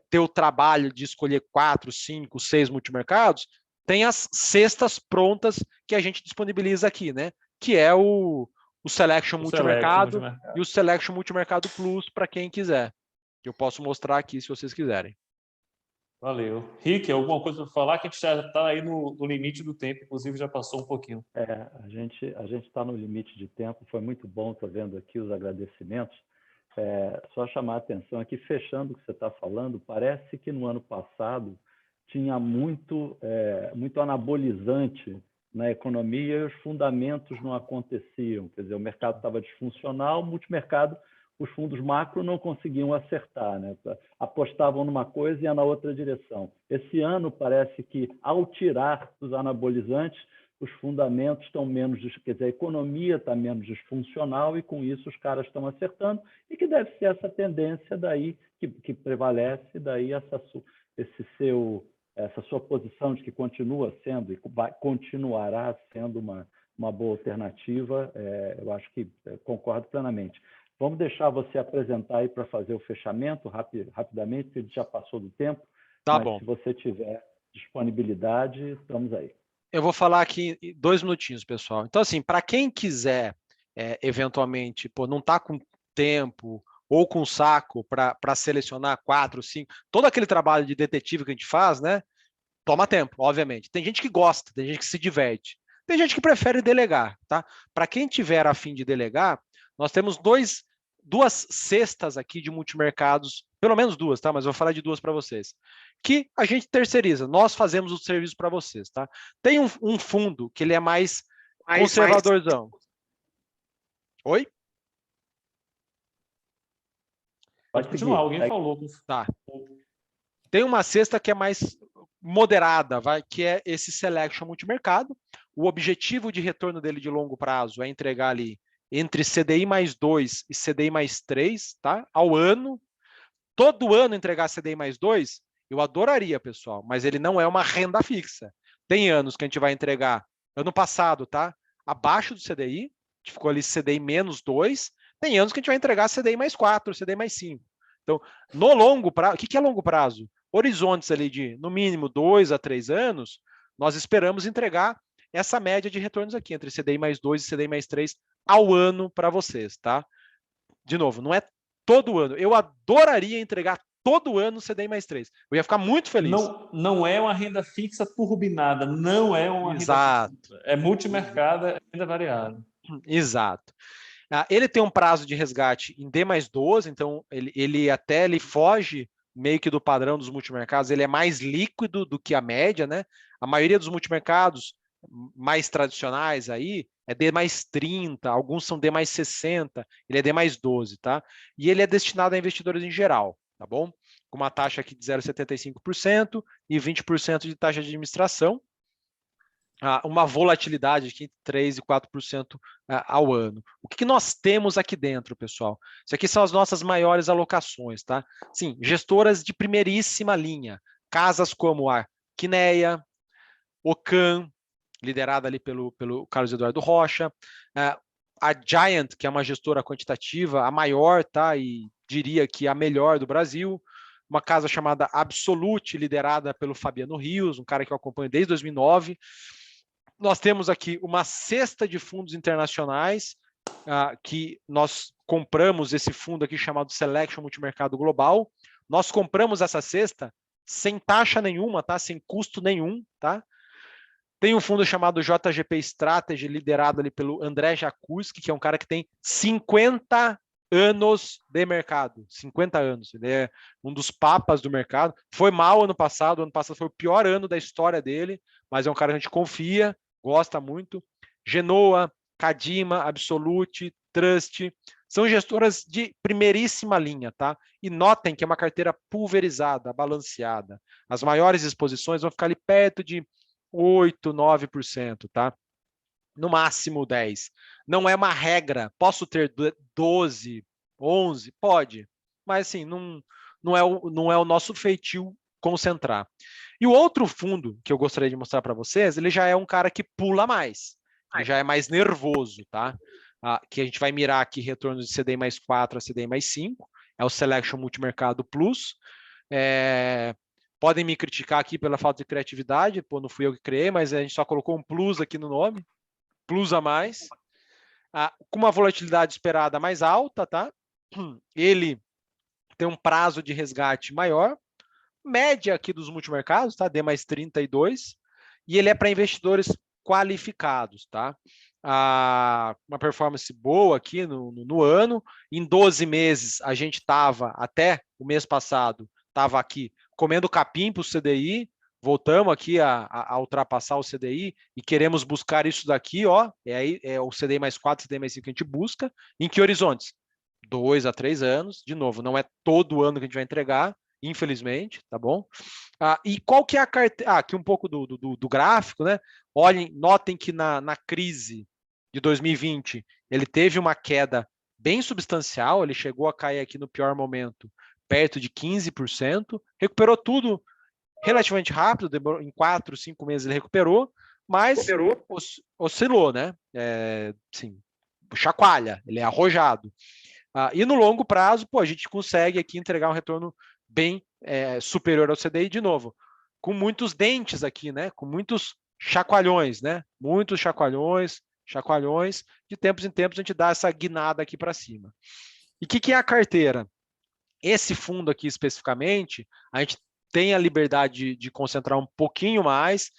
Speaker 2: ter o trabalho de escolher 4, 5, 6 multimercados, tem as cestas prontas que a gente disponibiliza aqui, né? Que é o Selection Multimercado e o Selection Multimercado Plus para quem quiser. Eu posso mostrar aqui se vocês quiserem.
Speaker 1: Valeu. Rick, alguma coisa para falar? Que a gente já está aí no limite do tempo, inclusive já passou um pouquinho.
Speaker 3: A gente está no limite de tempo, foi muito bom, estou vendo aqui os agradecimentos. Só chamar a atenção aqui, fechando o que você está falando, parece que no ano passado tinha muito anabolizante na economia e os fundamentos não aconteciam. Quer dizer, o mercado estava disfuncional, o multimercado, os fundos macro não conseguiam acertar, né? Apostavam numa coisa e ia na outra direção. Esse ano parece que, ao tirar os anabolizantes, os fundamentos estão menos, quer dizer, a economia está menos disfuncional e, com isso, os caras estão acertando, e que deve ser essa tendência daí que prevalece, daí essa sua posição de que continua sendo e continuará sendo uma boa alternativa, eu acho que concordo plenamente. Vamos deixar você apresentar aí para fazer o fechamento rapidamente, porque a gente já passou do tempo.
Speaker 2: Tá
Speaker 3: mas
Speaker 2: bom.
Speaker 3: Se você tiver disponibilidade, estamos aí.
Speaker 2: Eu vou falar aqui 2 minutinhos, pessoal. Então, assim, para quem quiser, eventualmente, não está com tempo ou com saco para selecionar 4, 5, todo aquele trabalho de detetive que a gente faz, né? Toma tempo, obviamente. Tem gente que gosta, tem gente que se diverte. Tem gente que prefere delegar, tá? Para quem tiver a fim de delegar, nós temos 2 cestas aqui de multimercados, pelo menos 2, tá? Mas eu vou falar de 2 para vocês, que a gente terceiriza, nós fazemos o serviço para vocês, tá? Tem um fundo que ele é mais conservadorzão. Oi?
Speaker 1: Pode continuar, alguém falou.
Speaker 2: Tá. Tem uma cesta que é mais moderada, que é esse Selection Multimercado. O objetivo de retorno dele de longo prazo é entregar ali entre CDI mais 2 e CDI mais 3, tá? Ao ano. Todo ano entregar CDI mais 2, eu adoraria, pessoal, mas ele não é uma renda fixa. Tem anos que a gente vai entregar, ano passado, tá? Abaixo do CDI, a gente ficou ali CDI menos 2, tem anos que a gente vai entregar CDI mais 4, CDI mais 5. Então, no longo prazo, o que é longo prazo? Horizontes ali de, no mínimo, 2 a 3 anos, nós esperamos entregar essa média de retornos aqui, entre CDI mais 2 e CDI mais 3 ao ano para vocês, tá? De novo, não é todo ano. Eu adoraria entregar todo ano CDI mais 3. Eu ia ficar muito feliz.
Speaker 1: Não é uma renda fixa turbinada, não é uma renda fixa. É multimercado, é renda variável.
Speaker 2: Exato. Ele tem um prazo de resgate em D mais 12, então ele foge meio que do padrão dos multimercados, ele é mais líquido do que a média, né? A maioria dos multimercados mais tradicionais aí é D mais 30, alguns são D mais 60, ele é D mais 12, tá? E ele é destinado a investidores em geral, tá bom? Com uma taxa aqui de 0,75% e 20% de taxa de administração, uma volatilidade aqui entre 3% e 4% ao ano. O que nós temos aqui dentro, pessoal? Isso aqui são as nossas maiores alocações, tá? Sim, gestoras de primeiríssima linha, casas como a Quineia, Ocam, liderada ali pelo Carlos Eduardo Rocha, a Giant, que é uma gestora quantitativa, a maior, tá? E diria que a melhor do Brasil, uma casa chamada Absolute, liderada pelo Fabiano Rios, um cara que eu acompanho desde 2009. Nós temos aqui uma cesta de fundos internacionais, que nós compramos esse fundo aqui chamado Selection Multimercado Global. Nós compramos essa cesta sem taxa nenhuma, tá? Sem custo nenhum, tá? Tem um fundo chamado JGP Strategy, liderado ali pelo André Jacuski, que é um cara que tem 50 anos de mercado. 50 anos. Ele é um dos papas do mercado. Foi mal ano passado. O ano passado foi o pior ano da história dele, mas é um cara que a gente confia, gosta muito. Genoa, Cadima, Absolute, Trust. São gestoras de primeiríssima linha, tá? E notem que é uma carteira pulverizada, balanceada. As maiores exposições vão ficar ali perto de 8%, 9%, tá? No máximo 10%. Não é uma regra. Posso ter 12%, 11%? Pode. Mas, assim, não é o nosso feitio concentrar. E o outro fundo que eu gostaria de mostrar para vocês, ele já é um cara que pula mais. Ele já é mais nervoso, tá? Que a gente vai mirar aqui retornos de CDI mais 4 a CDI mais 5. É o Selection Multimercado Plus. Podem me criticar aqui pela falta de criatividade, não fui eu que criei, mas a gente só colocou um plus aqui no nome, plus a mais, com uma volatilidade esperada mais alta, tá? Ele tem um prazo de resgate maior, média aqui dos multimercados, tá? D mais 32, e ele é para investidores qualificados, tá? Uma performance boa aqui no ano, em 12 meses a gente estava, até o mês passado, estava aqui comendo capim para o CDI, voltamos aqui a ultrapassar o CDI e queremos buscar isso daqui, ó, é o CDI mais 4, CDI mais 5 que a gente busca. Em que horizontes? 2 a 3 anos, de novo, não é todo ano que a gente vai entregar, infelizmente, tá bom? E qual que é a carteira? Aqui um pouco do gráfico, né? Olhem, notem que na crise de 2020, ele teve uma queda bem substancial, ele chegou a cair aqui no pior momento, perto de 15%, recuperou tudo relativamente rápido, em 4, 5 meses ele recuperou, mas oscilou, né? Sim, chacoalha, ele é arrojado. E no longo prazo, pô, a gente consegue aqui entregar um retorno bem superior ao CDI, de novo, com muitos dentes aqui, né? Com muitos chacoalhões, né? Muitos chacoalhões, de tempos em tempos a gente dá essa guinada aqui para cima. E o que é a carteira? Esse fundo aqui especificamente, a gente tem a liberdade de concentrar um pouquinho mais.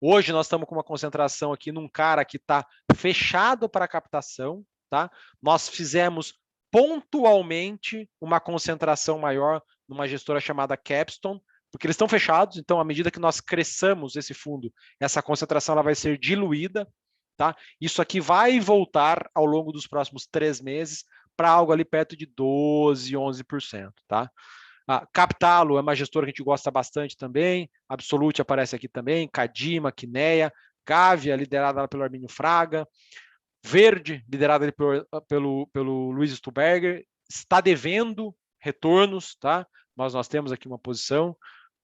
Speaker 2: Hoje nós estamos com uma concentração aqui num cara que está fechado para captação, tá? Nós fizemos pontualmente uma concentração maior numa gestora chamada Capstone, porque eles estão fechados, então à medida que nós cresçamos esse fundo, essa concentração ela vai ser diluída, tá? Isso aqui vai voltar ao longo dos próximos 3 meses para algo ali perto de 12, 11%, tá? Capitalo é uma gestora que a gente gosta bastante também, Absolute aparece aqui também, Cadima, Kinea, Gávea, liderada pelo Arminio Fraga, Verde, liderada pelo Luiz Stuberger, está devendo retornos, tá? Mas nós temos aqui uma posição,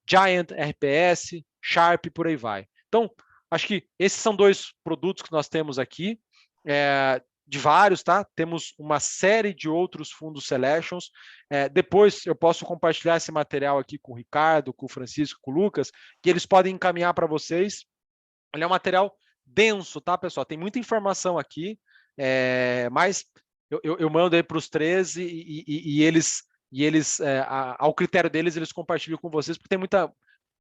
Speaker 2: Giant, RPS, Sharp, por aí vai. Então, acho que esses são 2 produtos que nós temos aqui, de vários, tá? Temos uma série de outros fundos selections. Depois eu posso compartilhar esse material aqui com o Ricardo, com o Francisco, com o Lucas, que eles podem encaminhar para vocês. Ele é um material denso, tá, pessoal? Tem muita informação aqui, mas eu mando aí para os 13 e eles, ao critério deles, eles compartilham com vocês, porque tem muita...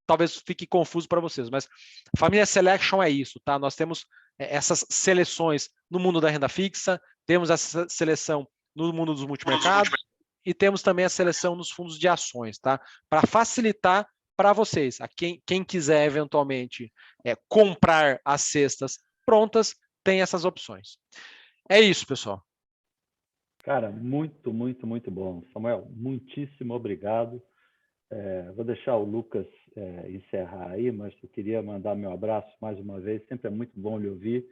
Speaker 2: Talvez fique confuso para vocês, mas família Selection é isso, tá? Nós temos essas seleções no mundo da renda fixa, temos essa seleção no mundo dos multimercados e temos também a seleção nos fundos de ações, tá? Para facilitar para vocês, quem quiser eventualmente comprar as cestas prontas, tem essas opções. É isso, pessoal.
Speaker 3: Cara, muito, muito, muito bom. Samuel, muitíssimo obrigado. Vou deixar o Lucas encerrar aí, mas eu queria mandar meu abraço mais uma vez, sempre é muito bom lhe ouvir.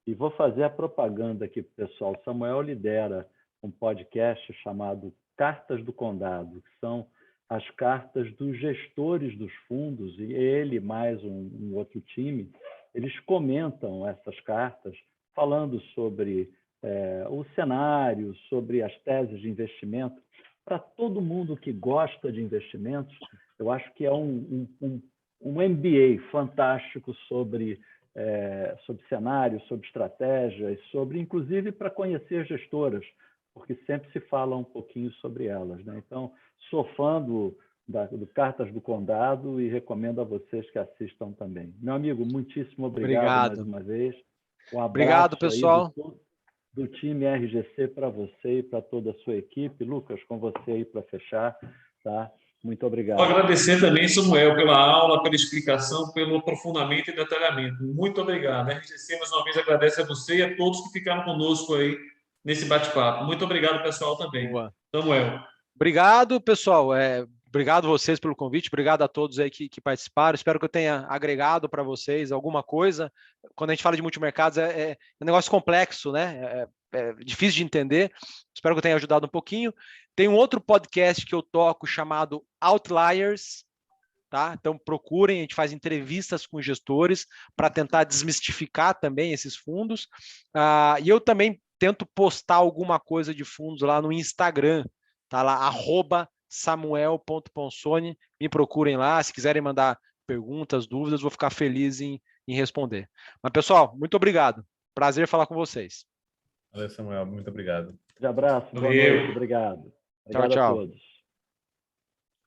Speaker 3: E vou fazer a propaganda aqui para o pessoal. O Samuel lidera um podcast chamado Cartas do Condado, que são as cartas dos gestores dos fundos, e ele mais um outro time, eles comentam essas cartas, falando sobre o cenário, sobre as teses de investimento. Para todo mundo que gosta de investimentos, eu acho que é um MBA fantástico sobre cenário, sobre estratégias, sobre, inclusive, para conhecer gestoras, porque sempre se fala um pouquinho sobre elas, né? Então, sou fã do Cartas do Condado e recomendo a vocês que assistam também. Meu amigo, muitíssimo obrigado. Mais uma vez. Um abraço.
Speaker 2: Obrigado, pessoal.
Speaker 3: Do time RGC para você e para toda a sua equipe. Lucas, com você aí para fechar, tá? Muito obrigado.
Speaker 1: Vou agradecer também, Samuel, pela aula, pela explicação, pelo aprofundamento e detalhamento. Muito obrigado. A RGC, mais uma vez, agradece a você e a todos que ficaram conosco aí nesse bate-papo. Muito obrigado, pessoal, também.
Speaker 2: Boa.
Speaker 1: Samuel.
Speaker 2: Obrigado, pessoal. Obrigado vocês pelo convite, obrigado a todos aí que participaram. Espero que eu tenha agregado para vocês alguma coisa. Quando a gente fala de multimercados, é um negócio complexo, né? É difícil de entender. Espero que eu tenha ajudado um pouquinho. Tem um outro podcast que eu toco chamado Outliers, tá? Então procurem, a gente faz entrevistas com gestores para tentar desmistificar também esses fundos. E eu também tento postar alguma coisa de fundos lá no Instagram, tá lá, @samuel.ponsoni, me procurem lá, se quiserem mandar perguntas, dúvidas, vou ficar feliz em responder. Mas, pessoal, muito obrigado. Prazer falar com vocês.
Speaker 4: Valeu, Samuel. Muito obrigado.
Speaker 3: Um abraço, boa noite, obrigado. Obrigado
Speaker 2: tchau.
Speaker 3: a todos.